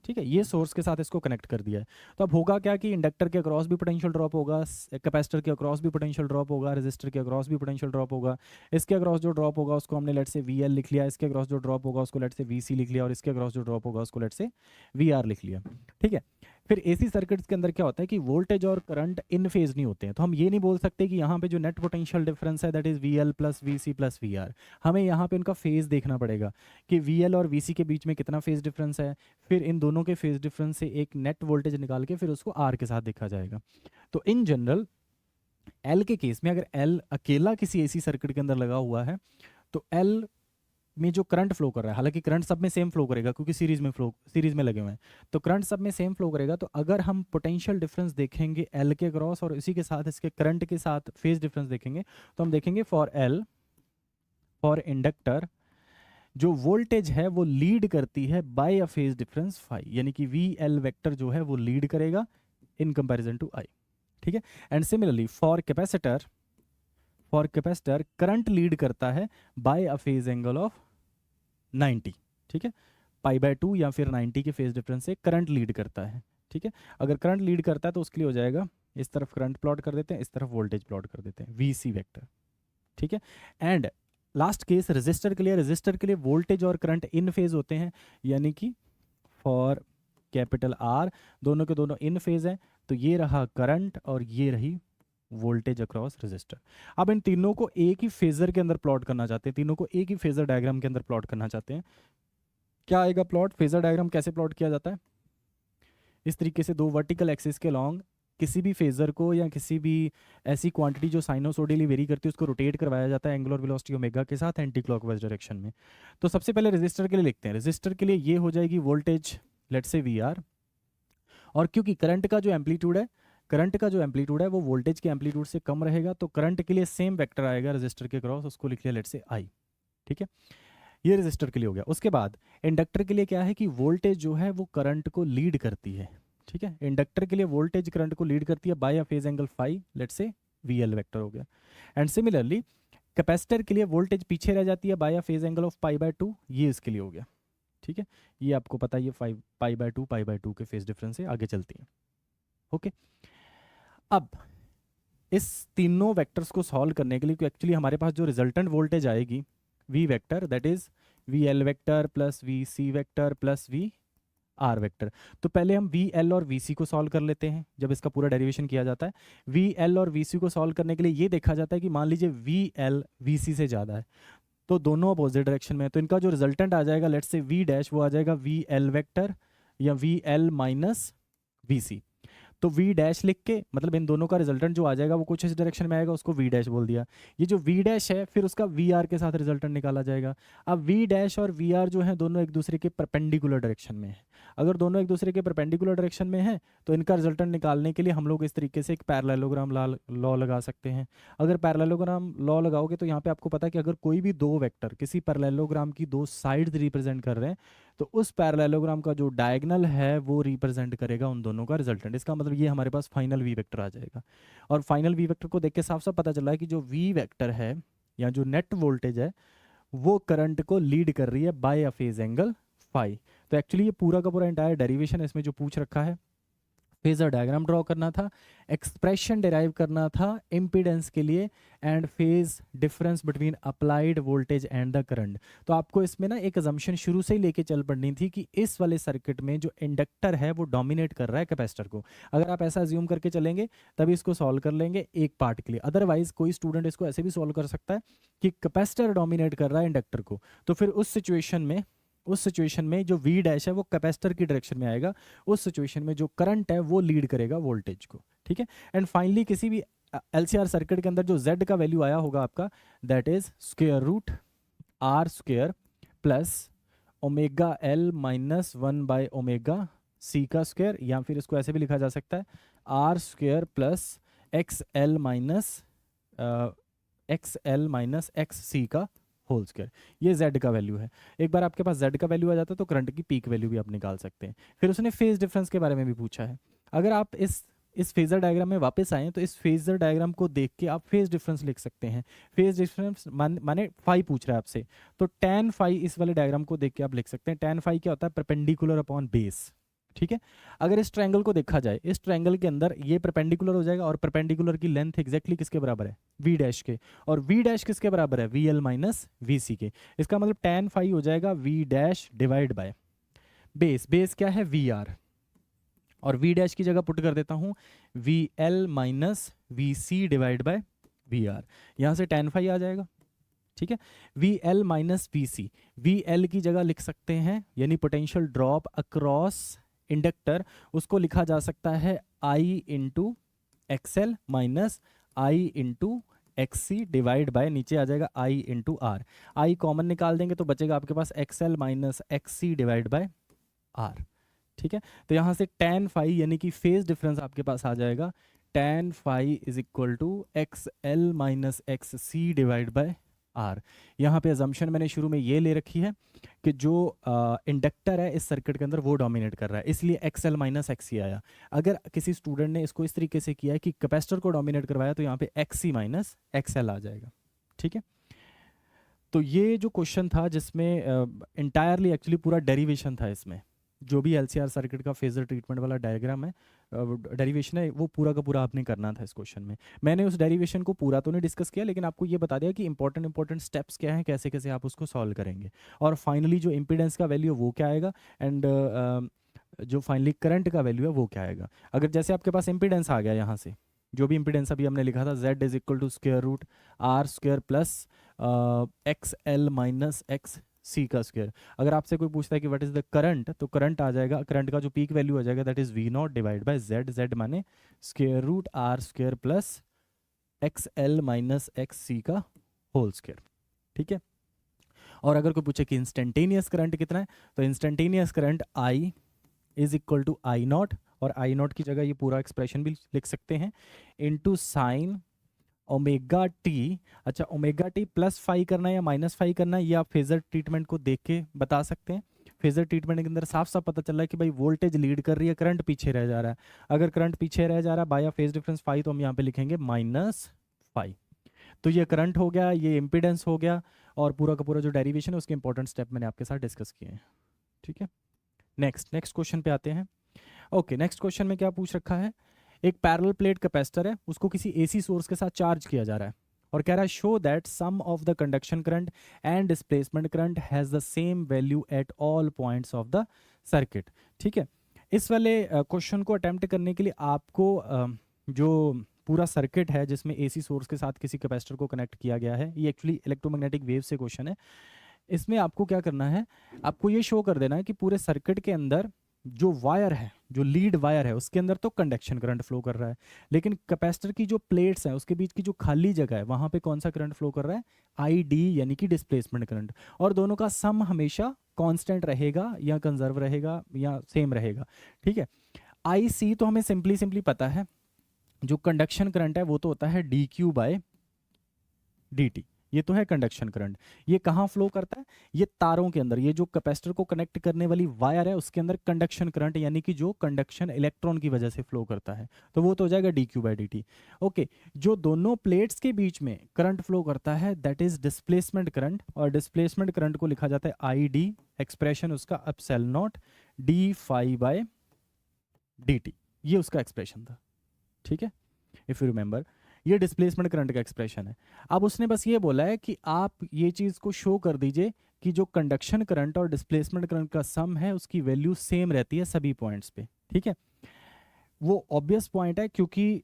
ठीक है। ये सोर्स के साथ इसको कनेक्ट कर दिया है। तो अब होगा क्या कि इंडक्टर के अक्रॉस भी पोटेंशियल ड्रॉप होगा, कैपेसिटर के अक्रॉस भी पोटेंशियल ड्रॉप होगा, रेजिस्टर के अक्रॉस भी पोटेंशियल ड्रॉप होगा। इसके अक्रॉस जो ड्रॉप होगा उसको हमने लेट से वी एल लिख लिया, इसके अक्रॉस जो ड्रॉप होगा उसको लेट से वी सी लिख लिया, और इसके अक्रॉस जो ड्रॉप होगा उसको लेट से वी आर लिख लिया, ठीक है। फिर एसी सर्किट्स के अंदर क्या होता है कि वोल्टेज और करंट इन फेज नहीं होते हैं, तो हम ये नहीं बोल सकते कि यहाँ पे जो नेट पोटेंशियल डिफरेंस है that is V L plus V C plus V R. हमें यहाँ पे उनका फेज देखना पड़ेगा कि वी एल और वी सी के बीच में कितना फेज डिफरेंस है, फिर इन दोनों के फेज डिफरेंस से एक नेट वोल्टेज निकाल के फिर उसको आर के साथ देखा जाएगा। तो इन जनरल एल के केस में अगर एल अकेला किसी एसी सर्किट के अंदर लगा हुआ है तो एल में जो करंट फ्लो कर रहा है, हालांकि करंट सब में सेम फ्लो करेगा क्योंकि सीरीज में लगे हुए हैं, तो करंट सब में सेम फ्लो करेगा। तो अगर हम पोटेंशियल डिफरेंस देखेंगे एल के क्रॉस और इसी के साथ इसके करंट के साथ फेज डिफरेंस देखेंगे तो हम देखेंगे फॉर इंडक्टर जो वोल्टेज है वो लीड करती है by a phase difference phi, यानी कि वी एल वेक्टर जो है वो लीड करेगा इन कंपैरिजन टू आई, ठीक है। And similarly for capacitor current lead करता है by a phase angle of 90, ठीक है। पाई बाय 2 या फिर 90 के फेज डिफरेंस से करंट लीड करता है, ठीक है। अगर करंट लीड करता है तो उसके लिए हो जाएगा, इस तरफ करंट प्लॉट कर देते हैं, इस तरफ वोल्टेज प्लॉट कर देते हैं, वी सी वेक्टर, ठीक है। एंड लास्ट केस रेजिस्टर के लिए वोल्टेज और करंट इन फेज होते हैं, यानी कि फॉर कैपिटल आर दोनों के दोनों इन फेज हैं, तो ये रहा करंट और ये रही वोल्टेज अक्रॉस रेजिस्टर। अब इन तीनों को एक ही फेजर के अंदर प्लॉट करना चाहते हैं, तीनों को एक ही फेजर डायग्राम के अंदर प्लॉट करना चाहते हैं। क्या आएगा प्लॉट, फेजर डायग्राम कैसे प्लॉट किया जाता है, इस तरीके से दो वर्टिकल एक्सिस के लॉन्ग किसी भी फेजर को या किसी भी ऐसी क्वांटिटी जो साइनोसोडियली वेरी करती है उसको रोटेट करवाया जाता है एंगुलर वेलोसिटी ओमेगा के साथ एंटी क्लॉकवाइज डायरेक्शन में। तो सबसे पहले रेजिस्टर के लिए लिखते हैं, रेजिस्टर के लिए ये हो जाएगी voltage let's say V R, और क्योंकि करंट का जो एम्पलीट्यूड है वो वोल्टेज के एम्पलीट्यूड से कम रहेगा, तो करंट के लिए सेम वेक्टर आएगा रेजिस्टर के क्रॉस, उसको लिख लिया लेट्स से आई, ठीक है। ये रेजिस्टर के लिए हो गया। उसके बाद इंडक्टर के लिए क्या है कि वोल्टेज जो है वो करंट को लीड करती है, ठीक है। इंडक्टर के लिए वोल्टेज करंट को लीड करती है by a phase angle phi, let's say V L vector हो गया। एंड सिमिलरली कैपेसिटर के लिए वोल्टेज पीछे रह जाती है by a phase angle of pi by 2, ये इसके लिए हो गया, ठीक है। ये आपको पता है, ये पाई बाय 2 के फेज डिफरेंस से आगे चलती है, ओके। अब इस तीनों वेक्टर्स को सॉल्व करने के लिए, क्योंकि एक्चुअली हमारे पास जो रिजल्टेंट वोल्टेज आएगी V vector, that is V L vector plus V C vector plus V R vector. तो पहले हम वी एल और वी सी को सॉल्व कर लेते हैं जब इसका पूरा डेरिवेशन किया जाता है। वी एल और वी सी को सॉल्व करने के लिए ये देखा जाता है कि मान लीजिए वी एल वी सी से ज़्यादा है, तो दोनों अपोजिट डायरेक्शन में है, तो इनका जो रिजल्टेंट आ जाएगा लेट्स से वी डैश, वो आ जाएगा वी एल वेक्टर या वी एल माइनस वी सी। तो v डैश लिख के, मतलब इन दोनों का रिजल्टेंट जो आ जाएगा वो कुछ इस डायरेक्शन में आएगा, उसको v डैश बोल दिया। ये जो v डैश है फिर उसका vr के साथ रिजल्टेंट निकाला जाएगा। अब v डैश और vr जो है दोनों एक दूसरे के परपेंडिकुलर डायरेक्शन में है। अगर दोनों एक दूसरे के परपेंडिकुलर डायरेक्शन में है तो इनका रिजल्टेंट निकालने के लिए हम लोग इस तरीके से एक पैरेललोग्राम लॉ लगा सकते हैं। अगर पैरेललोग्राम लॉ लगाओगे तो यहाँ पे आपको पता है कि अगर कोई भी दो वेक्टर किसी पैरेललोग्राम की दो साइड्स रिप्रेजेंट कर रहे हैं तो उस पैरेललोग्राम का जो डायगोनल है वो रिप्रेजेंट करेगा उन दोनों का रिजल्टेंट। इसका मतलब ये हमारे पास फाइनल वी वेक्टर आ जाएगा। और फाइनल वी वेक्टर को देख के साफ साफ पता चला है कि जो वी वेक्टर है या जो नेट वोल्टेज है वो करंट को लीड कर रही है by a phase angle phi. तो एक्चुअली ये पूरा का पूरा एंटायर डेरिवेशन इसमें जो पूछ रखा है, फेजर डायग्राम ड्रॉ करना था, एक्सप्रेशन डिराइव करना था इम्पीडेंस के लिए, and phase difference between applied voltage and the current. तो आपको इसमें ना एक अजम्पशन शुरू से ही लेके चल पड़नी थी कि इस वाले सर्किट में जो इंडक्टर है वो डोमिनेट कर रहा है कैपेसिटर को। अगर आप ऐसा अज्यूम करके चलेंगे तभी इसको सॉल्व कर लेंगे एक पार्ट के लिए। अदरवाइज कोई स्टूडेंट इसको ऐसे भी सॉल्व कर सकता है कि कैपेसिटर डोमिनेट कर रहा है इंडक्टर को, तो फिर उस सिचुएशन में जो V डैश है वो कैपेसिटर की डायरेक्शन में आएगा, उस सिचुएशन में जो करंट है वो लीड करेगा वोल्टेज को। ठीक है, एंड फाइनली किसी भी LCR सर्किट के अंदर जो Z का वैल्यू आया होगा आपका, that is square root R square plus omega L minus 1 by omega C का स्क्वायर, या फिर इसको ऐसे भी लिखा जा सकता है R square plus XL minus XC का होल स्क्वायर। ये Z का वैल्यू है। एक बार आपके पास Z का वैल्यू आ जाता है तो करंट की पीक वैल्यू भी आप निकाल सकते हैं। फिर उसने फेज डिफरेंस के बारे में भी पूछा है। अगर आप इस फेजर डायग्राम में वापस आएँ तो इस फेजर डायग्राम को देख के आप फेज डिफरेंस लिख सकते हैं। फेज डिफरेंस माने फाई पूछ रहा है आपसे, तो tan फाई इस वाले डायग्राम को देख के आप लिख सकते हैं। tan फाई क्या होता है? Perpendicular upon base. ठीक है, अगर इस ट्रायंगल को देखा जाए, इस ट्रायंगल के अंदर ये परपेंडिकुलर हो जाएगा और परपेंडिकुलर की लेंथ एग्जैक्टली किसके बराबर है? V डैश के। और V डैश किसके बराबर है? VL माइनस VC के। इसका मतलब tan फाई हो जाएगा V dash divide by base. Base क्या है? VR। और V डैश की जगह पुट कर देता हूँ VL minus VC divide by VR। यहाँ से tan फाई आ जाएगा। ठीक है, VL माइनस VC, VL की जगह लिख सकते हैं यानी पोटेंशियल ड्रॉप अक्रॉस इंडक्टर, उसको लिखा जा सकता है I into XL minus I into XC divide bye, नीचे आ जाएगा I into R। I common निकाल देंगे तो बचेगा आपके पास XL minus XC divide by R। ठीक है, तो यहाँ से tan फाई यानी कि फेज डिफरेंस आपके पास आ जाएगा tan phi is equal to XL minus XC divide by R। यहाँ पे अजम्पशन मैंने शुरू में ये ले रखी है कि जो इंडक्टर है इस सर्किट के अंदर वो डोमिनेट कर रहा है, इसलिए XL माइनस XC आया। अगर किसी स्टूडेंट ने इसको इस तरीके से किया है कि कैपेसिटर को डोमिनेट करवाया तो यहाँ पे XC माइनस XL आ जाएगा। ठीक है, तो ये जो क्वेश्चन था जिसमें इंटायरली एक्चुअली पूरा डेरिवेशन था, इसमें जो भी LCR सर्किट का फेजर ट्रीटमेंट वाला डायग्राम है, डेरिवेशन है, वो पूरा का पूरा आपने करना था इस क्वेश्चन में। मैंने उस डेरिवेशन को पूरा तो नहीं डिस्कस किया, लेकिन आपको ये बता दिया कि इंपॉर्टेंट स्टेप्स क्या हैं, कैसे कैसे आप उसको सॉल्व करेंगे, और फाइनली जो इम्पीडेंस का वैल्यू वो क्या आएगा, एंड जो फाइनली करंट का वैल्यू है वो क्या आएगा। अगर जैसे आपके पास इम्पीडेंस आ गया, यहाँ से जो भी इम्पीडेंस अभी हमने लिखा था Z is equal to square root R square plus XL minus XC का स्क्वायर। अगर आपसे कोई पूछता है कि व्हाट इज द करंट, तो करंट आ जाएगा, करंट का जो पीक वैल्यू आ जाएगा that is V naught divide by Z। Z माने square root R square plus XL minus XC का होल स्क्वायर। ठीक है, और अगर कोई पूछे कि इंस्टेंटेनियस करंट कितना है, तो instantaneous current I is equal to I naught, और I नॉट की जगह ये पूरा एक्सप्रेशन भी लिख सकते हैं इनटू साइन ओमेगा टी। अच्छा, ओमेगा टी प्लस फाई करना है या माइनस फाई करना है, ये आप फेजर ट्रीटमेंट को देख के बता सकते हैं। फेजर ट्रीटमेंट के अंदर साफ साफ पता चल रहा है कि भाई वोल्टेज लीड कर रही है, करंट पीछे रह जा रहा है। अगर करंट पीछे रह जा रहा है बाय फेज डिफरेंस फाई, तो हम यहाँ पे लिखेंगे माइनस फाई। तो ये करंट हो गया, ये इम्पीडेंस हो गया, और पूरा का पूरा जो डेरिवेशन है उसके इंपॉर्टेंट स्टेप मैंने आपके साथ डिस्कस किए हैं। ठीक है, नेक्स्ट क्वेश्चन पे आते हैं। ओके, नेक्स्ट क्वेश्चन में क्या पूछ रखा है, एक पैरेलल प्लेट कैपेसिटर है, उसको किसी एसी सोर्स के साथ चार्ज किया जा रहा है और कह रहा है show that sum of the conduction current and displacement current has the same value at all points of the circuit. ठीक है, इस वाले क्वेश्चन को अटेम्प्ट करने के लिए आपको जो पूरा सर्किट है जिसमें एसी सोर्स के साथ किसी कैपेसिटर को कनेक्ट किया गया है, ये एक्चुअली इलेक्ट्रोमैग्नेटिक वेव से क्वेश्चन है। इसमें आपको क्या करना है, आपको ये शो कर देना है कि पूरे सर्किट के अंदर जो वायर है, जो लीड वायर है, उसके अंदर तो कंडक्शन करंट फ्लो कर रहा है, लेकिन कैपेसिटर की जो प्लेट्स हैं उसके बीच की जो खाली जगह है वहां पे कौन सा करंट फ्लो कर रहा है, आई डी, यानी कि डिस्प्लेसमेंट करंट। और दोनों का सम हमेशा कांस्टेंट रहेगा या कंजर्व रहेगा या सेम रहेगा। ठीक है, आई सी तो हमें सिंपली पता है, जो कंडक्शन करंट है वो तो होता है D Q by D T, ये तो है कंडक्शन करंट। ये कहाँ फ्लो करता है, ये तारों के अंदर, ये जो कैपेसिटर को कनेक्ट करने वाली वायर है उसके अंदर कंडक्शन करंट यानी कि जो कंडक्शन इलेक्ट्रॉन की वजह से फ्लो करता है, तो वो तो हो जाएगा D Q by D T. Okay, जो दोनों प्लेट्स के बीच में करंट फ्लो करता है दैट इज डिस्प्लेसमेंट करंट, और डिस्प्लेसमेंट करंट को लिखा जाता है आई डी, एक्सप्रेशन उसका epsilon not D phi by D T, ये उसका एक्सप्रेशन था। ठीक है, इफ यू रिमेंबर, ये डिस्प्लेसमेंट करंट का एक्सप्रेशन है। अब उसने बस ये बोला है कि आप ये चीज़ को शो कर दीजिए कि जो कंडक्शन करंट और डिस्प्लेसमेंट करंट का सम है उसकी वैल्यू सेम रहती है सभी पॉइंट्स पे। ठीक है, वो ऑब्वियस पॉइंट है क्योंकि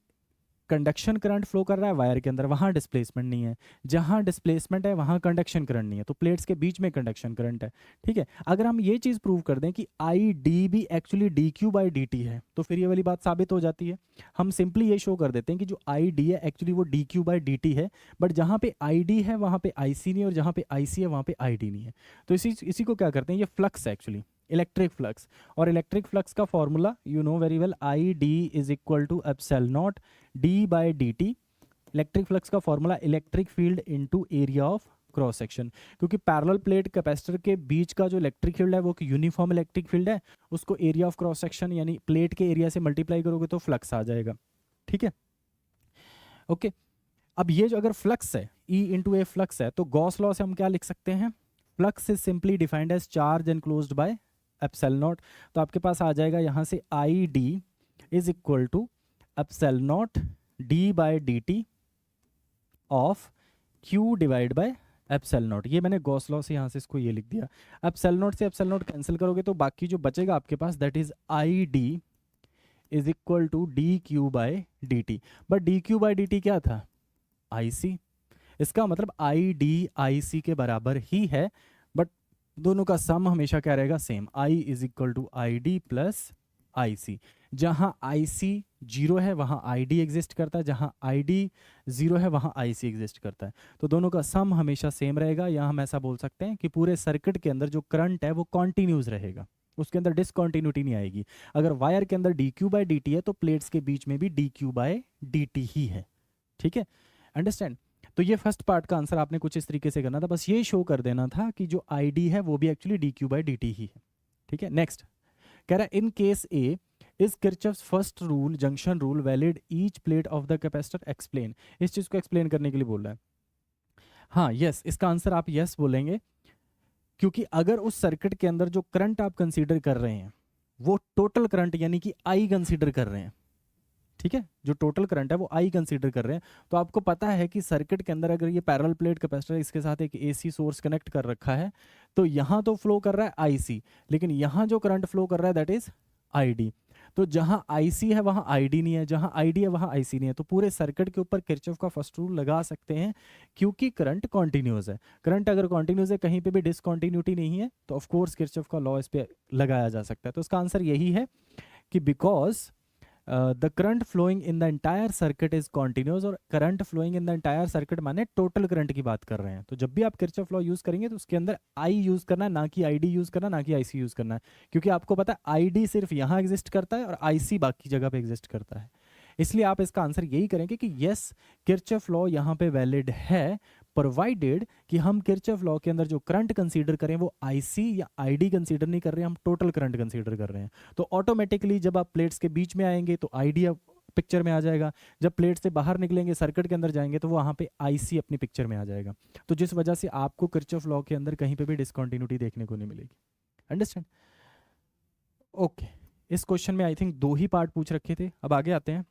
कंडक्शन करंट फ्लो कर रहा है वायर के अंदर, वहाँ डिस्प्लेसमेंट नहीं है, जहाँ डिस्प्लेसमेंट है वहाँ कंडक्शन करंट नहीं है, तो प्लेट्स के बीच में कंडक्शन करंट है। ठीक है, अगर हम ये चीज़ प्रूव कर दें कि आई डी भी actually D Q by D T है तो फिर ये वाली बात साबित हो जाती है। हम सिंपली ये शो कर देते हैं कि जो आई डी है एक्चुअली वो D Q by D T है, बट जहाँ पे आई डी है वहाँ पे आई सी नहीं है और जहाँ पे आई सी है वहाँ पे आई डी नहीं है। तो इसी को क्या करते हैं, ये फ्लक्स है एक्चुअली, इलेक्ट्रिक फ्लक्स। और इलेक्ट्रिक फ्लक्स का formula you know very well, I D is equal to epsilon not D by D T. Electric flux का formula electric field into area of cross section, क्योंकि parallel plate capacitor के बीच का जो electric field है वो uniform electric field है, उसको एरिया ऑफ क्रॉस सेक्शन यानी प्लेट के एरिया से मल्टीप्लाई करोगे तो फ्लक्स आ जाएगा। ठीक है, ओके। अब ये जो अगर फ्लक्स है, ई इंटू ए फ्लक्स है, तो गॉस लॉ से हम क्या लिख सकते हैं, flux is simply defined as charge enclosed by epsilon naught. तो आपके पास आ जाएगा यहाँ से I D is equal to epsilon not D by D T of Q divide by epsilon naught. ये मैंने गॉस लॉ से यहाँ से इसको ये लिख दिया। एप्सिलॉन नॉट से एप्सिलॉन नॉट कैंसिल करोगे तो बाकी जो बचेगा आपके पास that is I D is equal to D Q by D T. But D Q by D T क्या था, आई सी। इसका मतलब आई डी आई सी के बराबर ही है, बट दोनों का सम हमेशा क्या रहेगा, same. I is equal to I D plus I C. जहाँ आई सी जीरो है वहाँ आई डी एग्जिस्ट करता है, जहाँ आई डी जीरो है वहाँ आई सी एग्जिस्ट करता है, तो दोनों का सम हमेशा सेम रहेगा। या हम ऐसा बोल सकते हैं कि पूरे सर्किट के अंदर जो करंट है वो कॉन्टिन्यूस रहेगा, उसके अंदर डिसकॉन्टिन्यूटी नहीं आएगी। अगर वायर के अंदर D Q by D T है तो प्लेट्स के बीच में भी D Q by D T ही है। ठीक है, अंडरस्टैंड। तो ये फर्स्ट पार्ट का आंसर आपने कुछ इस तरीके से करना था, बस ये शो कर देना था कि जो आई डी है वो भी actually D Q by D T ही है। ठीक है, नेक्स्ट कह रहा है in case A is Kirchhoff's first rule junction rule valid each plate of the capacitor explain. इस चीज को एक्सप्लेन करने के लिए बोल रहा है। हाँ यस, इसका आंसर आप यस बोलेंगे, क्योंकि अगर उस सर्किट के अंदर जो करंट आप कंसीडर कर रहे हैं वो टोटल करंट यानी कि आई कंसीडर कर रहे हैं, ठीक है, जो टोटल करंट है वो आई कंसीडर कर रहे हैं, तो आपको पता है कि सर्किट के अंदर अगर ये पैरेलल प्लेट कैपेसिटर इसके साथ एक एसी सोर्स कनेक्ट कर रखा है तो यहाँ तो फ्लो कर रहा है आईसी, लेकिन यहाँ जो करंट फ्लो कर रहा है दैट इज आईडी। तो जहाँ आईसी है वहाँ आईडी नहीं है, जहाँ आईडी है वहाँ आईसी नहीं है, तो पूरे सर्किट के ऊपर किरचॉफ का फर्स्ट रूल लगा सकते हैं क्योंकि करंट कॉन्टिन्यूस है। करंट अगर कॉन्टिन्यूस है, कहीं पे भी डिसकॉन्टिन्यूटी नहीं है, तो ऑफकोर्स किरचॉफ का लॉ इस पर लगाया जा सकता है। तो इसका आंसर यही है कि because the current flowing in the entire circuit is continuous, और current flowing in the entire circuit माने टोटल करंट की बात कर रहे हैं। तो जब भी आप किरचॉफ लॉ यूज करेंगे तो उसके अंदर आई यूज करना है, ना कि आईडी यूज करना, ना कि आईसी यूज करना है, क्योंकि आपको पता है आईडी सिर्फ यहाँ एग्जिस्ट करता है और आईसी बाकी जगह पे एग्जिस्ट करता है। इसलिए आप इसका आंसर यही करेंगे कि यस किरचॉफ लॉ यहाँ पे वैलिड है, प्रोवाइडेड कि हम किरचॉफ लॉ के अंदर जो करंट कंसीडर करें वो आईसी या आईडी कंसीडर नहीं कर रहे हैं, हम टोटल करंट कंसीडर कर रहे हैं। तो ऑटोमेटिकली जब आप प्लेट्स के बीच में आएंगे तो आईडी पिक्चर में आ जाएगा, जब प्लेट से बाहर निकलेंगे सर्किट के अंदर जाएंगे तो वहाँ पे आईसी अपनी पिक्चर में आ जाएगा। तो जिस वजह से आपको किरचॉफ लॉ के अंदर कहीं पे भी डिसकंटिन्यूटी देखने को नहीं मिलेगी। अंडरस्टैंड? ओके, इस क्वेश्चन में आई थिंक 2 ही पार्ट पूछ रखे थे। अब आगे आते हैं।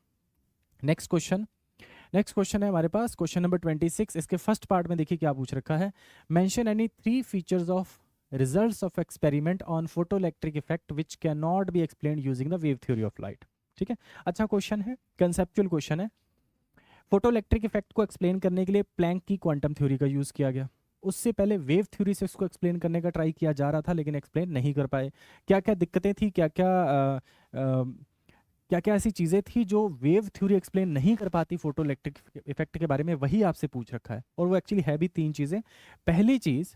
नेक्स्ट क्वेश्चन है हमारे पास क्वेश्चन नंबर 26। इसके फर्स्ट पार्ट में देखिए क्या पूछ रखा है। Mention any 3 features of results of experiment on photoelectric effect which can not be explained using the wave theory of light. ठीक है, अच्छा क्वेश्चन है, कंसेप्चुअल क्वेश्चन है। फोटोइलेक्ट्रिक इफेक्ट को एक्सप्लेन करने के लिए प्लैंक की क्वांटम थ्योरी का यूज किया गया। उससे पहले वेव थ्योरी से इसको एक्सप्लेन करने का ट्राई किया जा रहा था, लेकिन एक्सप्लेन नहीं कर पाए। क्या क्या दिक्कतें थी, क्या क्या ऐसी चीज़ें थी जो वेव थ्योरी एक्सप्लेन नहीं कर पाती फोटोइलेक्ट्रिक इफेक्ट के बारे में, वही आपसे पूछ रखा है। और वो एक्चुअली है भी 3 चीज़ें। पहली चीज़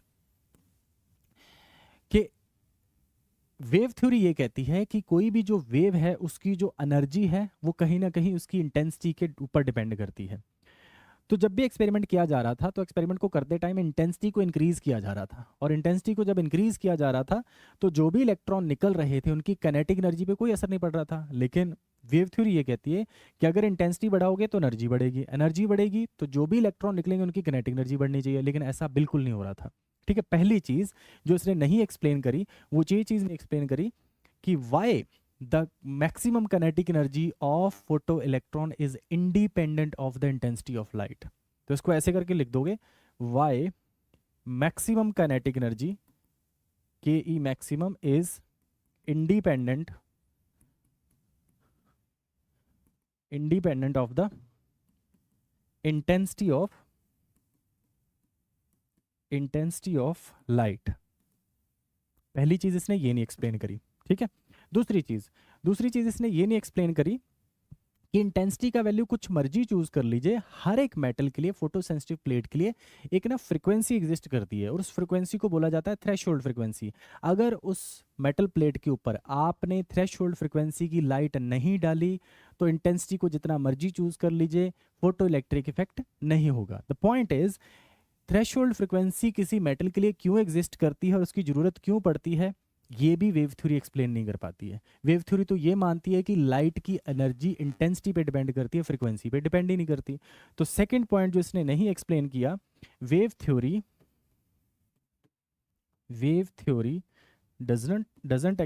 कि वेव थ्योरी ये कहती है कि कोई भी जो वेव है उसकी जो एनर्जी है वो कहीं ना कहीं उसकी इंटेंसिटी के ऊपर डिपेंड करती है। तो जब भी एक्सपेरिमेंट किया जा रहा था तो एक्सपेरिमेंट को करते टाइम इंटेंसिटी को इंक्रीज किया जा रहा था, और इंटेंसिटी को जब इंक्रीज किया जा रहा था तो जो भी इलेक्ट्रॉन निकल रहे थे उनकी काइनेटिक एनर्जी पे कोई असर नहीं पड़ रहा था। लेकिन वेव थ्योरी ये कहती है कि अगर इंटेंसिटी बढ़ाओगे तो एनर्जी बढ़ेगी, एनर्जी बढ़ेगी तो जो भी इलेक्ट्रॉन निकलेंगे उनकी काइनेटिक एनर्जी बढ़नी चाहिए, लेकिन ऐसा बिल्कुल नहीं हो रहा था। ठीक है, पहली चीज़ जो इसने नहीं एक्सप्लेन करी वो ये चीज़ नहीं एक्सप्लेन करी कि Y the maximum kinetic energy of photoelectron is independent of the intensity of light। तो इसको ऐसे करके लिख दोगे, y maximum kinetic energy ke maximum is independent of the intensity of light। पहली चीज इसने ये नहीं एक्सप्लेन करी। ठीक है, दूसरी चीज इसने ये नहीं एक्सप्लेन करी कि इंटेंसिटी का वैल्यू कुछ मर्जी चूज कर लीजिए, हर एक मेटल के लिए, फोटो सेंसिटिव प्लेट के लिए एक ना फ्रीक्वेंसी एग्जिस्ट करती है, और उस फ्रीक्वेंसी को बोला जाता है थ्रेशोल्ड फ्रीक्वेंसी। अगर उस मेटल प्लेट के ऊपर आपने थ्रेशोल्ड फ्रीक्वेंसी की लाइट नहीं डाली तो इंटेंसिटी को जितना मर्जी चूज कर लीजिए, फोटो इलेक्ट्रिक इफेक्ट नहीं होगा। The point is threshold frequency किसी मेटल के लिए क्यों एग्जिस्ट करती है और उसकी जरूरत क्यों पड़ती है, ये भी वेव थ्योरी एक्सप्लेन नहीं कर पाती है। वेव थ्योरी तो ये मानती है कि लाइट की एनर्जी इंटेंसिटी पे डिपेंड करती है, फ्रीक्वेंसी पे डिपेंड ही नहीं करती। तो सेकंड पॉइंट जो इसने नहीं एक्सप्लेन किया, wave theory doesn't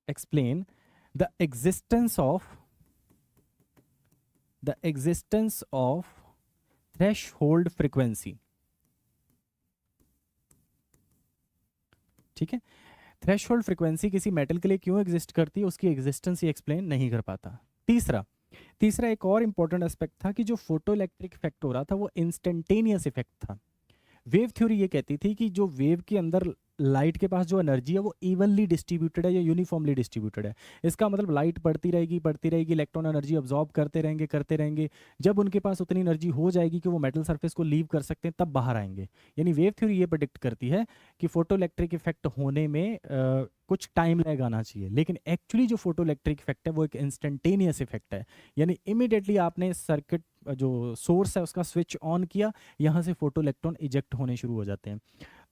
explain the existence of threshold frequency। ठीक है, थ्रेशोल्ड फ्रीक्वेंसी किसी मेटल के लिए क्यों एग्जिस्ट करती है उसकी एग्जिस्टेंस ही एक्सप्लेन नहीं कर पाता। तीसरा एक और इंपॉर्टेंट एस्पेक्ट था कि जो फोटो इलेक्ट्रिक इफेक्ट हो रहा था वो इंस्टेंटेनियस इफेक्ट था। वेव थ्योरी ये कहती थी कि जो वेव के अंदर लाइट के पास जो एनर्जी है वो इवनली डिस्ट्रीब्यूटेड है या यूनिफॉर्मली डिस्ट्रीब्यूटेड है। इसका मतलब लाइट बढ़ती रहेगी, इलेक्ट्रॉन एनर्जी अब्जॉर्ब करते रहेंगे। जब उनके पास उतनी एनर्जी हो जाएगी कि वो मेटल सरफेस को लीव कर सकते हैं तब बाहर आएंगे। यानी वेव थ्योरी ये प्रेडिक्ट करती है कि फोटो इलेक्ट्रिक इफेक्ट होने में कुछ टाइम लैग आना चाहिए, लेकिन एक्चुअली जो फोटो इलेक्ट्रिक इफेक्ट है वो एक इंस्टेंटेनियस इफेक्ट है। यानी इमीडिएटली आपने सर्किट जो सोर्स है उसका स्विच ऑन किया, यहाँ से फोटो इलेक्ट्रॉन इजेक्ट होने शुरू हो जाते हैं।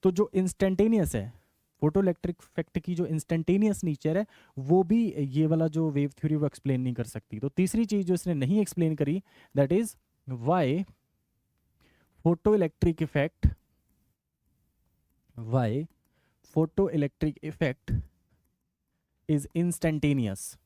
तो जो इंस्टेंटेनियस है, फोटो इलेक्ट्रिक इफेक्ट की जो इंस्टेंटेनियस नेचर है वो भी ये वाला जो वेव थ्योरी वो एक्सप्लेन नहीं कर सकती। तो तीसरी चीज जो इसने नहीं एक्सप्लेन करी, that is why photo electric effect is instantaneous.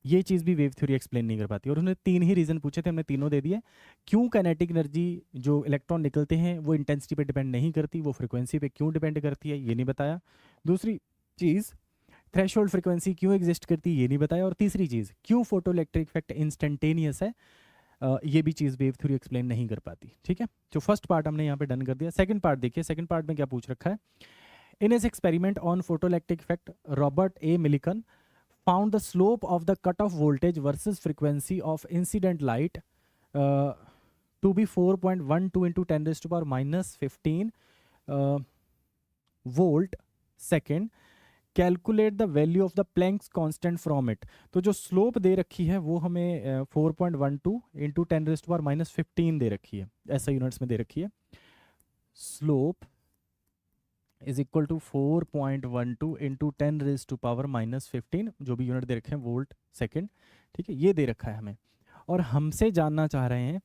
ये चीज भी वेव थ्योरी एक्सप्लेन नहीं कर पाती। और उन्होंने 3 ही रीजन पूछे थे, हमने तीनों दे दिए। क्यों काइनेटिक एनर्जी जो इलेक्ट्रॉन निकलते हैं वो इंटेंसिटी पे डिपेंड नहीं करती, वो फ्रीक्वेंसी पे क्यों डिपेंड करती है ये नहीं बताया। दूसरी चीज थ्रेशोल्ड फ्रीक्वेंसी क्यों एग्जिस्ट करती है ये नहीं बताया। और तीसरी चीज क्यों फोटो इलेक्ट्रिक इफेक्ट इंस्टेंटेनियस है, ये भी चीज वेव थ्योरी एक्सप्लेन नहीं कर पाती। ठीक है, तो फर्स्ट पार्ट हमने यहाँ पे डन कर दिया। सेकंड पार्ट देखिए, सेकंड पार्ट में क्या पूछ रखा है। In his experiment on photoelectric effect Robert A Millikan found the slope of the cutoff voltage versus frequency of incident light to be 4.12 into 10 raised to power minus 15 volt second। Calculate the value of the Planck's constant from it. तो जो slope दे रखी है वो हमें 4.12 into 10 raise to power minus 15 दे रखी है, ऐसा यूनिट्स में दे रखी है। Slope is equal to 4.12 into 10 raise to power minus 15, जो भी यूनिट दे रखे हैं वोल्ट सेकेंड। ठीक है, ये दे रखा है हमें, और हमसे जानना चाह रहे हैं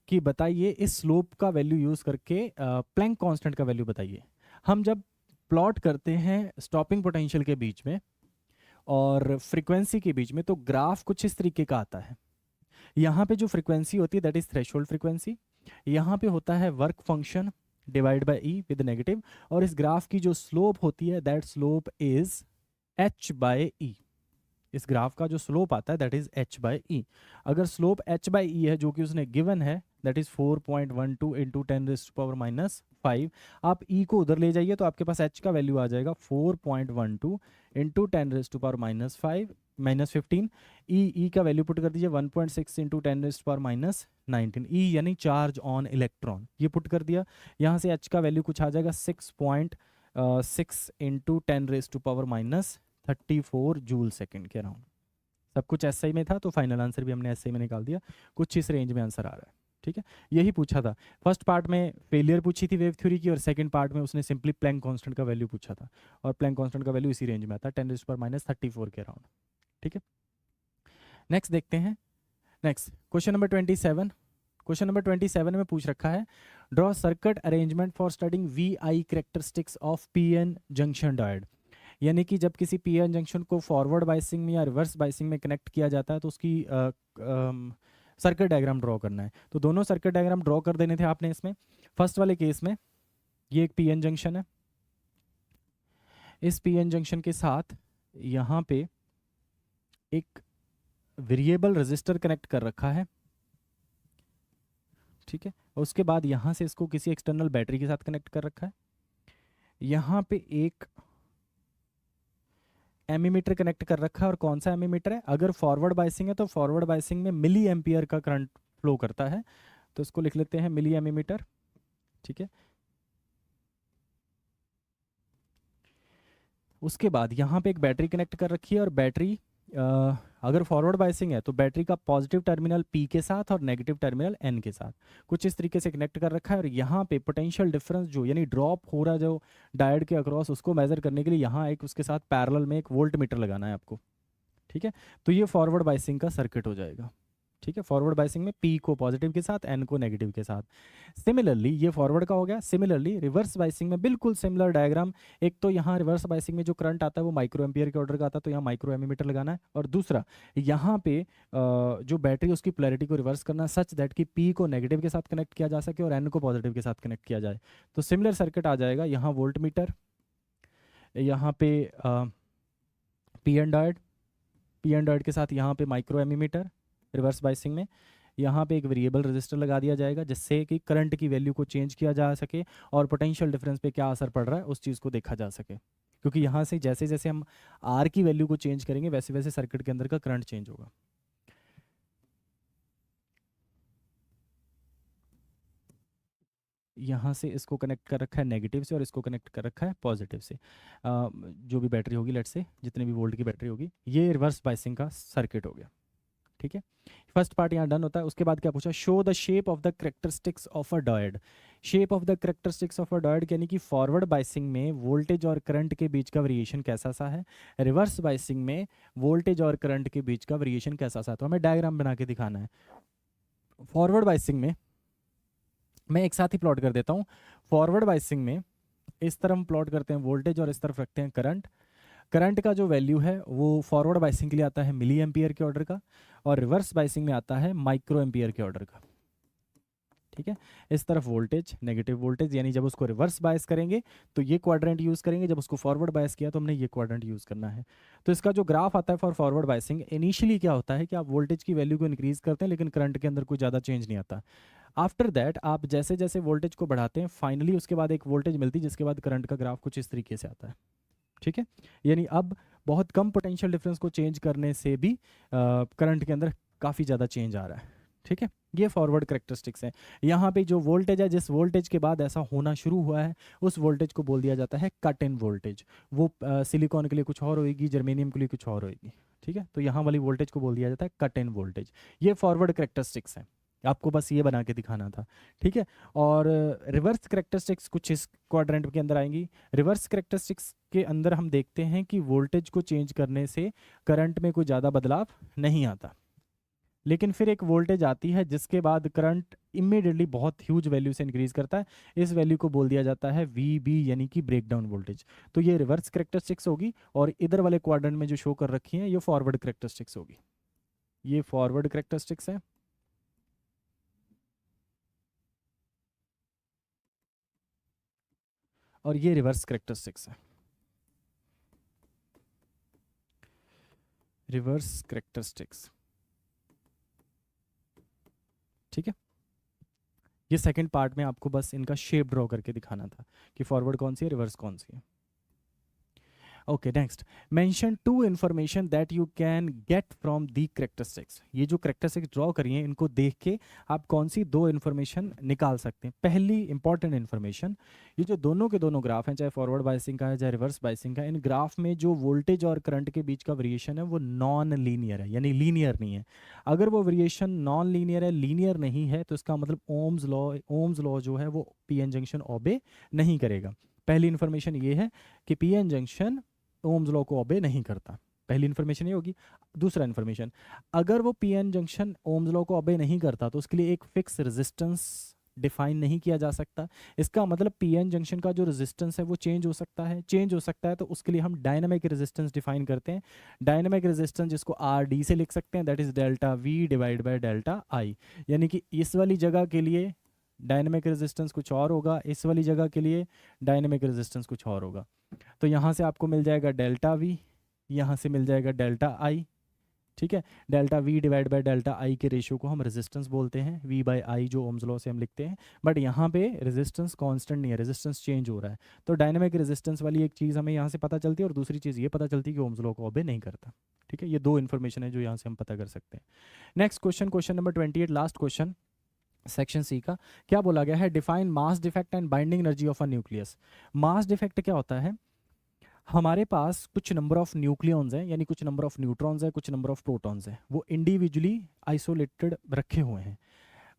कि बताइए इस स्लोप का वैल्यू यूज़ करके प्लैंक कांस्टेंट का वैल्यू बताइए। हम जब प्लॉट करते हैं स्टॉपिंग पोटेंशियल के बीच में और फ्रीक्वेंसी के बीच में, तो ग्राफ कुछ इस तरीके का आता है। यहाँ पे जो फ्रीक्वेंसी होती है दैट इज थ्रेशोल्ड फ्रीक्वेंसी, यहाँ पे होता है work function divide by E with negative, और इस ग्राफ की जो स्लोप होती है that slope is h by E. इस ग्राफ का जो स्लोप आता है that is h by E. अगर स्लोप h बाय ई है जो कि उसने गिवन है दैट इज 4.12 इंटू 10⁻⁵, आप e को उधर ले जाइए तो आपके पास h का वैल्यू आ जाएगा 4.12 इंटू 10⁻⁻15। ई का वैल्यू पुट कर दीजिए 1.6 इंटू 10⁻⁹ ई यानी चार्ज ऑन इलेक्ट्रॉन, ये पुट कर दिया। यहाँ से h का वैल्यू कुछ आ जाएगा 6.6 इंटू 10⁻34 जूल सेकेंड के अराउंड। सब कुछ ऐसा ही में था तो फाइनल आंसर भी हमने ऐसे ही में निकाल दिया, कुछ इस रेंज में आंसर आ रहा है। ठीक है, यही पूछा था। फर्स्ट पार्ट में फेलियर पूछी थी वेव थ्योरी की, और सेकंड पार्ट में उसने सिंपली प्लैंक कांस्टेंट का वैल्यू पूछा था, और प्लैंक कांस्टेंट का वैल्यू इसी रेंज में आता है 10⁻34 के अराउंड। ठीक है, नेक्स्ट देखते हैं। Next question number 27। Question number 27 में पूछ रखा है draw circuit arrangement for studying VI characteristics of PN junction diode. यानी कि जब किसी PN जंक्शन को फॉरवर्ड बाइसिंग में या रिवर्स बाइसिंग में कनेक्ट किया जाता है तो उसकी सर्किट डायग्राम ड्रॉ करना है। तो दोनों सर्किट डायग्राम ड्रॉ कर देने थे आपने इसमें। फर्स्ट वाले केस में ये एक PN जंक्शन है, इस PN जंक्शन के साथ यहाँ पे एक वेरिएबल रेजिस्टर कनेक्ट कर रखा है। ठीक है, उसके बाद यहाँ से इसको किसी एक्सटर्नल बैटरी के साथ कनेक्ट कर रखा है। यहाँ पे एक एमीमीटर कनेक्ट कर रखा है, और कौन सा एमीमीटर है, अगर फॉरवर्ड बाइसिंग है तो फॉरवर्ड बाइसिंग में मिली एम्पियर का करंट फ्लो करता है, तो इसको लिख लेते हैं मिली एमीमीटर। ठीक है, उसके बाद यहाँ पे एक बैटरी कनेक्ट कर रखी है, और बैटरी अगर फॉरवर्ड बाइसिंग है तो बैटरी का पॉजिटिव टर्मिनल P के साथ और नेगेटिव टर्मिनल N के साथ कुछ इस तरीके से कनेक्ट कर रखा है। और यहाँ पे पोटेंशियल डिफरेंस जो यानी ड्रॉप हो रहा है जो डायोड के अक्रॉस, उसको मेजर करने के लिए यहाँ एक उसके साथ पैरेलल में एक वोल्ट मीटर लगाना है आपको। ठीक है, तो ये फॉरवर्ड बाइसिंग का सर्किट हो जाएगा। ठीक है, फॉरवर्ड बाइसिंग में P को पॉजिटिव के साथ, N को नेगेटिव के साथ। सिमिलरली ये फॉरवर्ड का हो गया। सिमिलरली रिवर्स बाइसिंग में बिल्कुल सिमिलर डायग्राम। एक तो यहाँ रिवर्स बाइसिंग में जो करंट आता है वो माइक्रो एम्पियर के ऑर्डर का आता है, तो यहाँ माइक्रो एमीमीटर लगाना है। और दूसरा यहाँ पे जो बैटरी उसकी पोलैरिटी को रिवर्स करना सच दैट कि P को नेगेटिव के साथ कनेक्ट किया जा सके और N को पॉजिटिव के साथ कनेक्ट किया जाए। तो सिमिलर सर्किट आ जाएगा। यहाँ वोल्ट मीटर, यहाँ पे PN डायोड के साथ यहाँ पे माइक्रो एमीमीटर रिवर्स बाइसिंग में। यहाँ पे एक वेरिएबल रेजिस्टर लगा दिया जाएगा जिससे कि करंट की वैल्यू को चेंज किया जा सके और पोटेंशियल डिफरेंस पे क्या असर पड़ रहा है उस चीज़ को देखा जा सके। क्योंकि यहाँ से जैसे जैसे हम R की वैल्यू को चेंज करेंगे वैसे वैसे सर्किट के अंदर का करंट चेंज होगा। यहाँ से इसको कनेक्ट कर रखा है नेगेटिव से और इसको कनेक्ट कर रखा है पॉजिटिव से। जो भी बैटरी होगी, लेट्स से जितने भी वोल्ट की बैटरी होगी, ये रिवर्स बाइसिंग का सर्किट हो गया। ठीक है, फर्स्ट पार्ट यहाँ डन होता है। उसके बाद क्या पूछा, show the shape of the characteristics of a diode. Shape of the characteristics of a diode यानी कि फॉरवर्ड बाइसिंग में वोल्टेज और करंट के बीच का वेरिएशन कैसा सा है, रिवर्स बाइसिंग में वोल्टेज और करंट के बीच का वेरिएशन कैसा सा है। तो हमें डायग्राम बना के दिखाना है। फॉरवर्ड बाइसिंग में मैं एक साथ ही प्लॉट कर देता हूँ। फॉरवर्ड बाइसिंग में इस तरफ हम प्लॉट करते हैं वोल्टेज और इस तरफ रखते हैं करंट। करंट का जो वैल्यू है वो फॉरवर्ड बाइसिंग के लिए आता है मिली एम्पियर के ऑर्डर का, और रिवर्स बाइसिंग में आता है माइक्रो एम्पियर के ऑर्डर का। ठीक है, इस तरफ वोल्टेज नेगेटिव वोल्टेज, यानी जब उसको रिवर्स बायस करेंगे तो ये क्वाड्रेंट यूज़ करेंगे, जब उसको फॉरवर्ड बायस किया तो हमने ये क्वाड्रेंट यूज़ करना है। तो इसका जो ग्राफ आता है फॉर फॉरवर्ड बायसिंग, इनिशियली क्या होता है कि आप वोल्टेज की वैल्यू को इंक्रीज करते हैं लेकिन करंट के अंदर कोई ज़्यादा चेंज नहीं आता। आफ्टर दैट आप जैसे जैसे वोल्टेज को बढ़ाते हैं फाइनली उसके बाद एक वोल्टेज मिलती है जिसके बाद करंट का ग्राफ कुछ इस तरीके से आता है। ठीक है, यानी अब बहुत कम पोटेंशियल डिफरेंस को चेंज करने से भी करंट के अंदर काफ़ी ज़्यादा चेंज आ रहा है। ठीक है, ये फॉरवर्ड कैरेक्टरिस्टिक्स है। यहाँ पे जो वोल्टेज है, जिस वोल्टेज के बाद ऐसा होना शुरू हुआ है उस वोल्टेज को बोल दिया जाता है कट इन वोल्टेज। वो सिलिकॉन के लिए कुछ और होगी, जर्मेनियम के लिए कुछ और होगी। ठीक है, तो यहाँ वाली वोल्टेज को बोल दिया जाता है कट इन वोल्टेज। ये फॉरवर्ड कैरेक्टरिस्टिक्स है, आपको बस ये बना के दिखाना था। ठीक है, और रिवर्स कैरेक्टरिस्टिक्स कुछ इस क्वाड्रेंट के अंदर आएंगी। रिवर्स कैरेक्टरिस्टिक्स के अंदर हम देखते हैं कि वोल्टेज को चेंज करने से करंट में कोई ज़्यादा बदलाव नहीं आता। लेकिन फिर एक वोल्टेज आती है जिसके बाद करंट इमीडिएटली बहुत ह्यूज वैल्यू से इंक्रीज करता है। इस वैल्यू को बोल दिया जाता है वी बी, यानी कि ब्रेकडाउन वोल्टेज। तो ये रिवर्स करेक्टरिस्टिक्स होगी, और इधर वाले क्वाड्रेंट में जो शो कर रखी है ये फॉरवर्ड करेक्टरिस्टिक्स होगी। ये फॉरवर्ड करेक्टरिस्टिक्स है, और ये रिवर्स करेक्टरिस्टिक्स है। रिवर्स करेक्टरिस्टिक्स, ठीक है। ये सेकंड पार्ट में आपको बस इनका शेप ड्रॉ करके दिखाना था कि फॉरवर्ड कौन सी है, रिवर्स कौन सी है। Okay, next, mention two information that you can get from the characteristics. ये जो करेक्टरिस्टिक्स ड्रॉ करी हैं इनको देख के आप कौन सी दो इन्फॉर्मेशन निकाल सकते हैं। पहली इंपॉर्टेंट इन्फॉर्मेशन, ये जो दोनों के दोनों ग्राफ हैं, चाहे फॉरवर्ड बायसिंग का है चाहे रिवर्स बायसिंग का, इन ग्राफ में जो वोल्टेज और करंट के बीच का वेरिएशन है वो नॉन लीनियर है, यानी लीनियर नहीं है। अगर वो वेरिएशन नॉन लीनियर है, लीनियर नहीं है, तो इसका मतलब ओम्स लॉ जो है वो पीएन जंक्शन ओबे नहीं करेगा। पहली इन्फॉर्मेशन ये है कि पीएन जंक्शन ओम्स लॉ को ओबे नहीं करता। पहली इन्फॉर्मेशन ये होगी। दूसरा इन्फॉर्मेशन, अगर वो पीएन जंक्शन ओम्स लॉ को ओबे नहीं करता तो उसके लिए एक फिक्स रेजिस्टेंस डिफाइन नहीं किया जा सकता। इसका मतलब पीएन जंक्शन का जो रेजिस्टेंस है वो चेंज हो सकता है। चेंज हो सकता है तो उसके लिए हम डायनामिक रेजिस्टेंस डिफाइन करते हैं। डायनामिक रेजिस्टेंस जिसको आर डी से लिख सकते हैं, that is delta we divide by delta आई। यानी कि इस वाली जगह के लिए डायनामिक रेजिस्टेंस कुछ और होगा, इस वाली जगह के लिए डायनामिक रेजिस्टेंस कुछ और होगा। तो यहाँ से आपको मिल जाएगा डेल्टा वी, यहाँ से मिल जाएगा डेल्टा आई, ठीक है। Delta we divide by delta आई के रेशियो को हम रेजिस्टेंस बोलते हैं, वी बाय आई जो ओम्स लॉ से हम लिखते हैं। बट यहाँ पे रेजिस्टेंस कांस्टेंट नहीं है, रेजिस्टेंस चेंज हो रहा है। तो डायनामिक रेजिस्टेंस वाली एक चीज़ हमें यहाँ से पता चलती है, और दूसरी चीज़ ये पता चलती है कि ओम्स लॉ को ओबे नहीं करता, ठीक है। ये दो इन्फॉर्मेशन है जो यहाँ से हम पता कर सकते हैं। Next question, question number 28, last question section C का। क्या बोला गया है, define mass defect and binding energy of a nucleus. Mass defect क्या होता है, हमारे पास कुछ नंबर ऑफ न्यूक्लियॉन्स हैं, यानी कुछ नंबर ऑफ न्यूट्रॉन्स हैं, कुछ नंबर ऑफ प्रोटॉन्स हैं, वो इंडिविजुअली आइसोलेटेड रखे हुए हैं।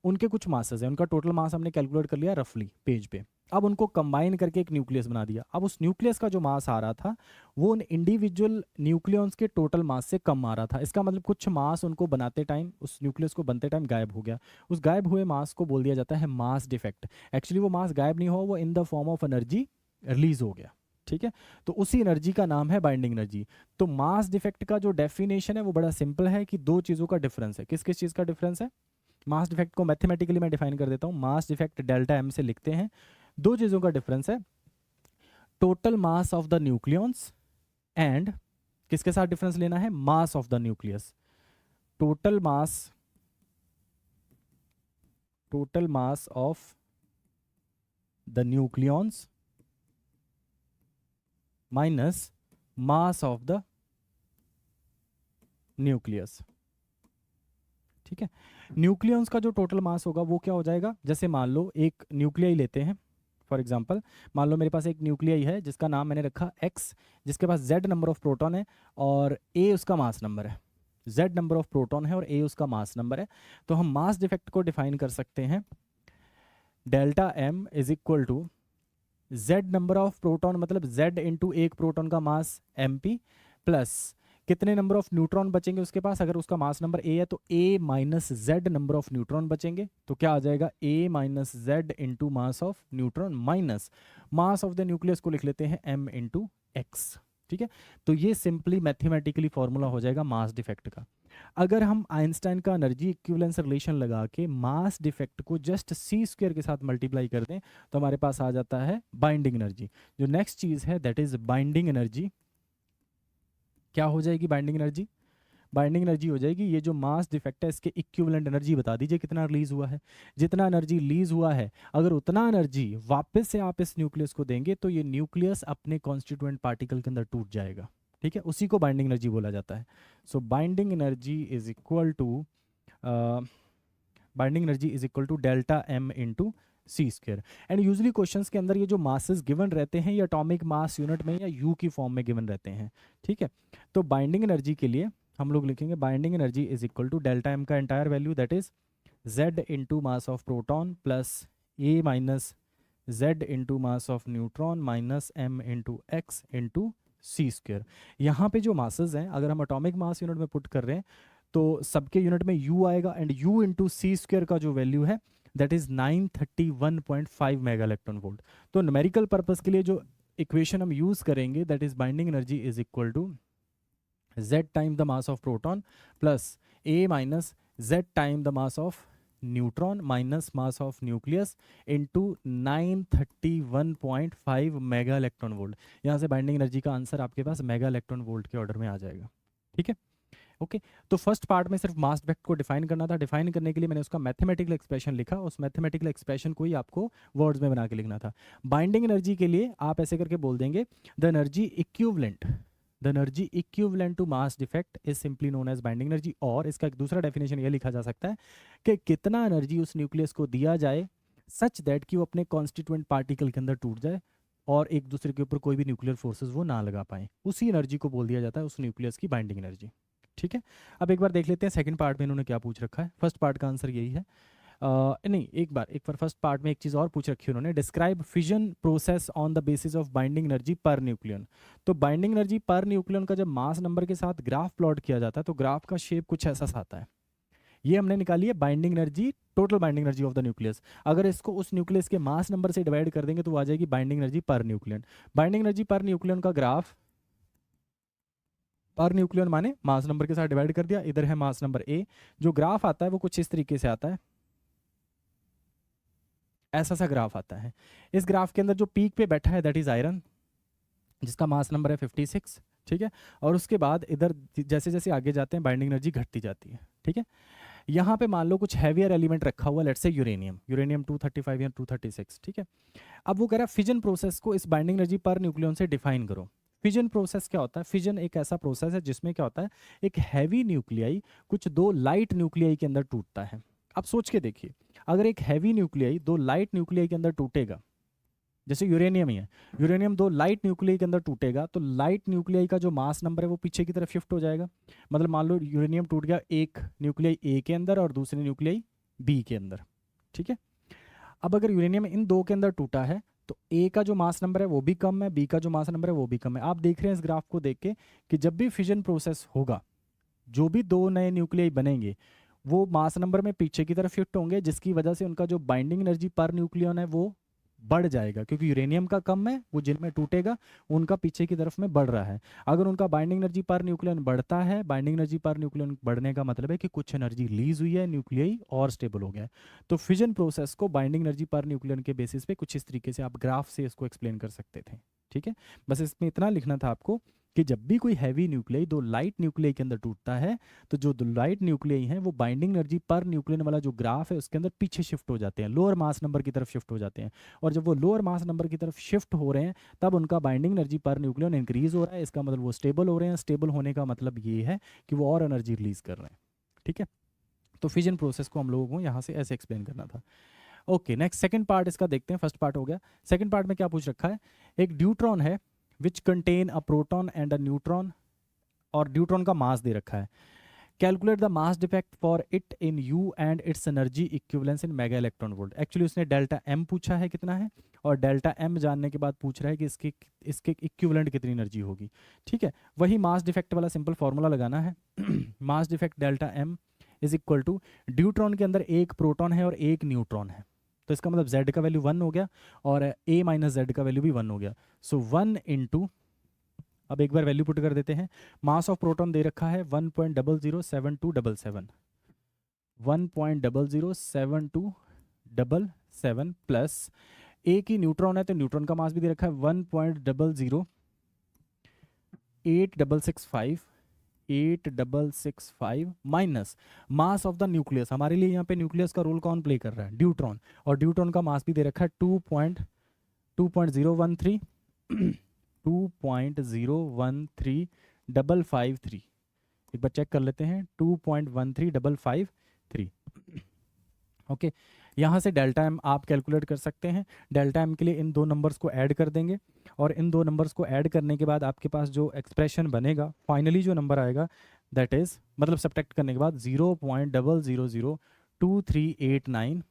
उनके कुछ मासेस हैं, उनका टोटल मास हमने कैलकुलेट कर लिया रफली पेज पे। अब उनको कंबाइन करके एक न्यूक्लियस बना दिया। अब उस न्यूक्लियस का जो मास आ रहा था वो उन इंडिविजुअल न्यूक्लियॉन्स के टोटल मास से कम आ रहा था। इसका मतलब कुछ मास उनको बनाते टाइम, उस न्यूक्लियस को बनते टाइम गायब हो गया। उस गायब हुए मास को बोल दिया जाता है मास डिफेक्ट। एक्चुअली वो मास गायब नहीं हुआ, वो in the form of energy release हो गया, ठीक है। तो उसी एनर्जी का नाम है बाइंडिंग एनर्जी। तो मास डिफेक्ट का जो डेफिनेशन है वो बड़ा सिंपल है कि दो चीज़ों का डिफरेंस है। किस किस चीज़ का डिफरेंस है? मास डिफेक्ट को मैथमेटिकली मैं डिफाइन कर देता हूँ। मास डिफेक्ट डेल्टा एम से लिखते हैं। दो चीज़ों का डिफरेंस है, total mass of the nucleons and किसके साथ डिफरेंस लेना है, मास of the nucleus. Total mass of the nucleons minus mass of the nucleus, ठीक है। न्यूक्लियॉन्स का जो टोटल मास होगा वो क्या हो जाएगा, जैसे मान लो एक न्यूक्लियाई लेते हैं फॉर एग्जांपल। मान लो मेरे पास एक न्यूक्लियाई है जिसका नाम मैंने रखा x, जिसके पास z नंबर ऑफ प्रोटॉन है और a उसका मास नंबर है। z नंबर ऑफ प्रोटॉन है और a उसका मास नंबर है। तो हम मास डिफेक्ट को डिफाइन कर सकते हैं, delta m is equal to z number of proton, मतलब z इंटू एक प्रोटॉन का मास mp, प्लस कितने नंबर ऑफ न्यूट्रॉन बचेंगे उसके पास, अगर उसका मास नंबर a है तो a minus Z number of neutron बचेंगे। तो क्या आ जाएगा, a minus Z into mass of neutron minus mass of the nucleus को लिख लेते हैं m इंटू एक्स, ठीक है। तो ये सिंपली मैथमेटिकली फॉर्मूला हो जाएगा मास डिफेक्ट का। अगर हम आइंस्टाइन का एनर्जी इक्विवेलेंस रिलेशन लगा के मास डिफेक्ट को जस्ट सी स्क्वायर के साथ मल्टीप्लाई कर दें तो हमारे पास आ जाता है बाइंडिंग एनर्जी। जो नेक्स्ट चीज़ है दैट इज बाइंडिंग एनर्जी। क्या हो जाएगी बाइंडिंग एनर्जी? बाइंडिंग एनर्जी हो जाएगी, ये जो मास डिफेक्ट है इसके इक्विवेलेंट एनर्जी बता दीजिए कितना रिलीज हुआ है। जितना एनर्जी रिलीज हुआ है अगर उतना एनर्जी वापस से आप इस न्यूक्लियस को देंगे तो ये न्यूक्लियस अपने कॉन्स्टिट्यूएंट पार्टिकल के अंदर टूट जाएगा, ठीक है। उसी को बाइंडिंग एनर्जी बोला जाता है। So binding energy is equal to delta M into C square. And usually questions के अंदर ये जो मासेस गिवन रहते हैं ये एटॉमिक मास यूनिट में या यू की फॉर्म में गिवन रहते हैं, ठीक है। तो बाइंडिंग एनर्जी के लिए हम लोग लिखेंगे binding energy is equal to delta M का entire value that is Z into mass of proton plus A minus Z into mass of neutron minus M into X into C square. यहाँ पे जो masses हैं अगर हम atomic mass unit में put कर रहे हैं तो सबके यूनिट में u आएगा and u into C square का जो वैल्यू है that is 931.5 mega electron volt. तो न्यूमेरिकल पर्पस के लिए जो इक्वेशन हम यूज करेंगे that is binding energy is equal to z time the mass of proton plus a minus z time the mass of neutron minus mass of nucleus into 931.5 mega electron volt. यहाँ से binding energy का answer आपके पास mega electron volt के order में आ जाएगा। ठीक है, ओके। तो फर्स्ट पार्ट में सिर्फ मास डिफेक्ट को डिफाइन करना था। डिफाइन करने के लिए मैंने उसका मैथमेटिकल एक्सप्रेशन लिखा, उस मैथमेटिकल एक्सप्रेशन को ही आपको वर्ड्स में बना के लिखना था। बाइंडिंग एनर्जी के लिए आप ऐसे करके बोल देंगे the energy equivalent to mass defect is simply known as binding energy. और इसका एक दूसरा डेफिनेशन ये लिखा जा सकता है कि कितना एनर्जी उस न्यूक्लियस को दिया जाए सच दैट कि वो अपने कॉन्स्टिट्यूएंट पार्टिकल के अंदर टूट जाए और एक दूसरे के ऊपर कोई भी न्यूक्लियर फोर्सेस वो ना लगा पाए, उसी एनर्जी को बोल दिया जाता है उस न्यूक्लियस की बाइंडिंग एनर्जी। ठीक है, अब एक बार देख लेते हैं सेकंड पार्ट में इन्होंने क्या पूछ रखा है। फर्स्ट पार्ट का आंसर यही है। नहीं, एक बार फर्स्ट पार्ट में एक चीज़ और पूछ रखी है उन्होंने, describe fission process on the basis of binding energy per nucleon. तो बाइंडिंग एनर्जी पर न्यूक्लियन का जब मास नंबर के साथ ग्राफ प्लॉट किया जाता है तो ग्राफ का शेप कुछ ऐसा आता है। ये हमने निकाली है binding energy, total binding energy of the nucleus. अगर इसको उस न्यूक्लियस के मास नंबर से डिवाइड कर देंगे तो आ जाएगी binding energy per nucleon. Binding energy per nucleon का ग्राफ, पर न्यूक्लियन माने मास नंबर के साथ डिवाइड कर दिया, इधर है मास नंबर ए। जो ग्राफ आता है वो कुछ इस तरीके से आता है, ऐसा सा ग्राफ आता है। इस ग्राफ के अंदर जो पीक पे बैठा है दैट इज आयरन, जिसका मास नंबर है 56। ठीक है, और उसके बाद इधर जैसे जैसे आगे जाते हैं बाइंडिंग एनर्जी घटती जाती है। ठीक है, यहाँ पे मान लो कुछ हैवियर एलिमेंट रखा हुआ, लेट्स से यूरेनियम 235 या 236। ठीक है, अब वो कह रहा है फिजन प्रोसेस को इस बाइंडिंग एनर्जी पर न्यूक्लियन से डिफाइन करो। फिजन प्रोसेस क्या होता है? फिजन एक ऐसा प्रोसेस है जिसमें क्या होता है, एक हैवी न्यूक्लियाई कुछ दो लाइट न्यूक्लियाई के अंदर टूटता है। अब सोच के देखिए, अगर एक हैवी न्यूक्लियाई दो लाइट न्यूक्लियाई के अंदर टूटेगा, जैसे यूरेनियम ही है, यूरेनियम दो लाइट न्यूक्लियाई के अंदर टूटेगा तो लाइट न्यूक्लियाई का जो मास नंबर है वो पीछे की तरफ शिफ्ट हो जाएगा। मतलब मान लो यूरेनियम टूट गया एक न्यूक्लियाई ए के अंदर और दूसरी न्यूक्लियाई बी के अंदर। ठीक है, अब अगर यूरेनियम इन दो के अंदर टूटा है तो ए का जो मास नंबर है वो भी कम है, बी का जो मास नंबर है वो भी कम है। आप देख रहे हैं इस ग्राफ को देख के कि जब भी फिजन प्रोसेस होगा, जो भी दो नए न्यूक्लियाई बनेंगे वो मास नंबर में पीछे की तरफ शिफ्ट होंगे, जिसकी वजह से उनका जो बाइंडिंग एनर्जी पर न्यूक्लियन है वो बढ़ जाएगा, क्योंकि यूरेनियम का कम है, वो जिनमें टूटेगा उनका पीछे की तरफ में बढ़ रहा है। अगर उनका बाइंडिंग एनर्जी पर न्यूक्लियन बढ़ता है, बाइंडिंग एनर्जी पर न्यूक्लियन बढ़ने का मतलब है कि कुछ एनर्जी रिलीज हुई है, न्यूक्लियाई और स्टेबल हो गया है। तो फिजन प्रोसेस को बाइंडिंग एनर्जी पर न्यूक्लियन के बेसिस पे कुछ इस तरीके से आप ग्राफ से इसको एक्सप्लेन कर सकते थे। ठीक है, बस इसमें इतना लिखना था आपको कि जब भी कोई हैवी न्यूक्लियाई दो लाइट न्यूक्लियाई के अंदर टूटता है तो जो दो लाइट न्यूक्लियाई हैं वो बाइंडिंग एनर्जी पर न्यूक्लियन वाला जो ग्राफ है उसके अंदर पीछे शिफ्ट हो जाते हैं, लोअर मास नंबर की तरफ शिफ्ट हो जाते हैं। और जब वो लोअर मास नंबर की तरफ शिफ्ट हो रहे हैं तब उनका binding energy per nucleon increase हो रहा है, इसका मतलब वो स्टेबल हो रहे हैं। स्टेबल होने का मतलब ये है कि वो और एनर्जी रिलीज कर रहे हैं। ठीक है, तो फिजन प्रोसेस को हम लोगों को यहाँ से ऐसे एक्सप्लेन करना था। ओके, नेक्स्ट सेकंड पार्ट इसका देखते हैं। फर्स्ट पार्ट हो गया, सेकंड पार्ट में क्या पूछ रखा है, एक ड्यूट्रॉन है which contain a proton and a neutron, और ड्यूट्रॉन का मास दे रखा है। Calculate the mass defect for it in you and it's energy equivalence in mega electron volt. Actually उसने डेल्टा एम पूछा है कितना है, और डेल्टा एम जानने के बाद पूछ रहा है कि इसके इक्विवेलेंट कितनी एनर्जी होगी। ठीक है, वही मास डिफेक्ट वाला सिंपल फॉर्मूला लगाना है। Mass defect delta M is equal to, deuteron के अंदर एक प्रोटॉन है और एक न्यूट्रॉन है, तो इसका मतलब z का वैल्यू 1 हो गया और a माइनस जेड का वैल्यू भी 1 हो गया। सो 1 इंटू, अब एक बार वैल्यू पुट कर देते हैं। मास ऑफ प्रोटॉन दे रखा है 1.007277, 1.007277 प्लस ए की न्यूट्रॉन है तो न्यूट्रॉन का मास भी दे रखा है 1.08665 minus mass of the nucleus. हमारे लिए यहाँ पे न्यूक्लियस का रोल कौन प्ले कर रहा है? ड्यूट्रॉन, और ड्यूट्रॉन का मास भी दे रखा है 2.013 2.013553। एक बार चेक कर लेते हैं, 2.13553। ओके, यहाँ से डेल्टा एम आप कैलकुलेट कर सकते हैं। डेल्टा एम के लिए इन दो नंबर्स को ऐड कर देंगे, और इन दो नंबर्स को ऐड करने के बाद आपके पास जो एक्सप्रेशन बनेगा, फाइनली जो नंबर आएगा दैट इज, मतलब सब्ट्रैक्ट करने के बाद 0.0002389।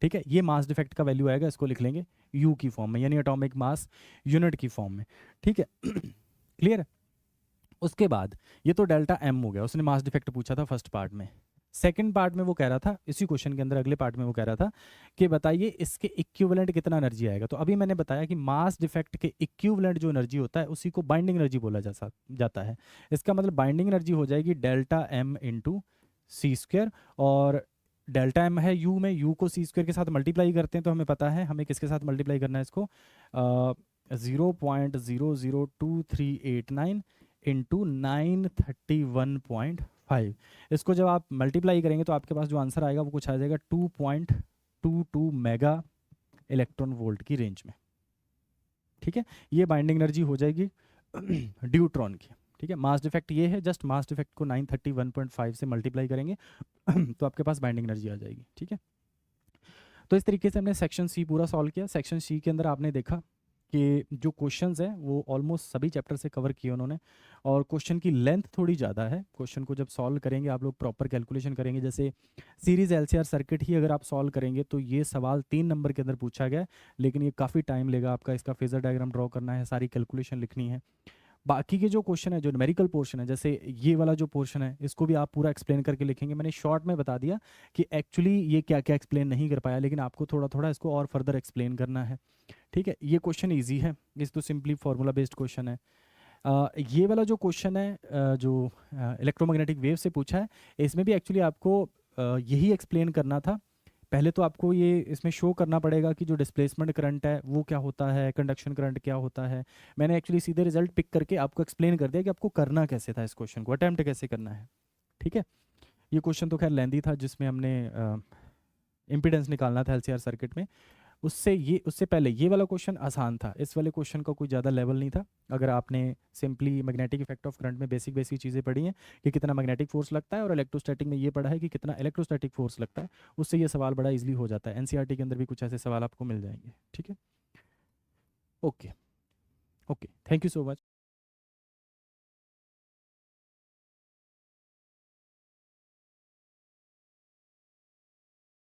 ठीक है, ये मास डिफेक्ट का वैल्यू आएगा, इसको लिख लेंगे यू की फॉर्म में, यानी एटॉमिक मास यूनिट की फॉर्म में। ठीक है, क्लियर है? उसके बाद ये तो डेल्टा एम हो गया, उसने मास डिफेक्ट पूछा था फर्स्ट पार्ट में। सेकंड पार्ट में वो कह रहा था, इसी क्वेश्चन के अंदर अगले पार्ट में वो कह रहा था कि बताइए इसके इक्विवेलेंट कितना एनर्जी आएगा। तो अभी मैंने बताया कि मास डिफेक्ट के इक्विवेलेंट जो एनर्जी होता है उसी को बाइंडिंग एनर्जी बोला जाता है। इसका मतलब बाइंडिंग एनर्जी हो जाएगी delta M into C square, और डेल्टा एम है यू में, यू को सी स्क्वेयर के साथ मल्टीप्लाई करते हैं तो हमें पता है हमें किसके साथ मल्टीप्लाई करना है इसको, 0.00238 इंटू 931.5। इसको जब आप मल्टीप्लाई करेंगे तो आपके पास जो आंसर आएगा वो कुछ आ जाएगा 2.22 मेगा इलेक्ट्रॉन वोल्ट की रेंज में। ठीक है, ये बाइंडिंग एनर्जी हो जाएगी ड्यूट्रॉन की। ठीक है, मास डिफेक्ट ये है, जस्ट मास डिफेक्ट को 931.5 से मल्टीप्लाई करेंगे तो आपके पास बाइंडिंग एनर्जी आ जाएगी। ठीक है, तो इस तरीके से हमने सेक्शन सी पूरा सॉल्व किया। सेक्शन सी के अंदर आपने देखा कि जो क्वेश्चंस हैं वो ऑलमोस्ट सभी चैप्टर से कवर किए उन्होंने, और क्वेश्चन की लेंथ थोड़ी ज़्यादा है। क्वेश्चन को जब सॉल्व करेंगे आप लोग प्रॉपर कैलकुलेशन करेंगे, जैसे सीरीज एलसीआर सर्किट ही अगर आप सॉल्व करेंगे तो ये सवाल 3 नंबर के अंदर पूछा गया है, लेकिन ये काफ़ी टाइम लेगा आपका, इसका फेजर डायग्राम ड्रॉ करना है, सारी कैलकुलेशन लिखनी है। बाकी के जो क्वेश्चन है, जो न्यूमेरिकल पोर्शन है, जैसे ये वाला जो पोर्शन है, इसको भी आप पूरा एक्सप्लेन करके लिखेंगे। मैंने शॉर्ट में बता दिया कि एक्चुअली ये क्या क्या एक्सप्लेन नहीं कर पाया, लेकिन आपको थोड़ा थोड़ा इसको और फर्दर एक्सप्लेन करना है। ठीक है, ये क्वेश्चन इजी है, इस तो सिंपली फार्मूला बेस्ड क्वेश्चन है। ये वाला जो क्वेश्चन है जो इलेक्ट्रोमैग्नेटिक वेव से पूछा है, इसमें भी एक्चुअली आपको यही एक्सप्लेन करना था। पहले तो आपको ये इसमें शो करना पड़ेगा कि जो डिस्प्लेसमेंट करंट है वो क्या होता है, कंडक्शन करंट क्या होता है। मैंने एक्चुअली सीधे रिजल्ट पिक करके आपको एक्सप्लेन कर दिया कि आपको करना कैसे था, इस क्वेश्चन को अटैम्प्ट कैसे करना है। ठीक है, ये क्वेश्चन तो खैर लेंदी था, जिसमें हमने इम्पीडेंस निकालना था एलसीआर सर्किट में। उससे पहले ये वाला क्वेश्चन आसान था, इस वाले क्वेश्चन का कोई ज़्यादा लेवल नहीं था। अगर आपने simply magnetic effect of current में बेसिक बेसिक चीज़ें पढ़ी हैं कि कितना मैग्नेटिक फोर्स लगता है, और इलेक्ट्रोस्टैटिक में ये पढ़ा है कि कितना इलेक्ट्रोस्टैटिक फोर्स लगता है, उससे ये सवाल बड़ा इजीली हो जाता है। एनसीईआरटी के अंदर भी कुछ ऐसे सवाल आपको मिल जाएंगे। ठीक है, okay okay, thank you so much.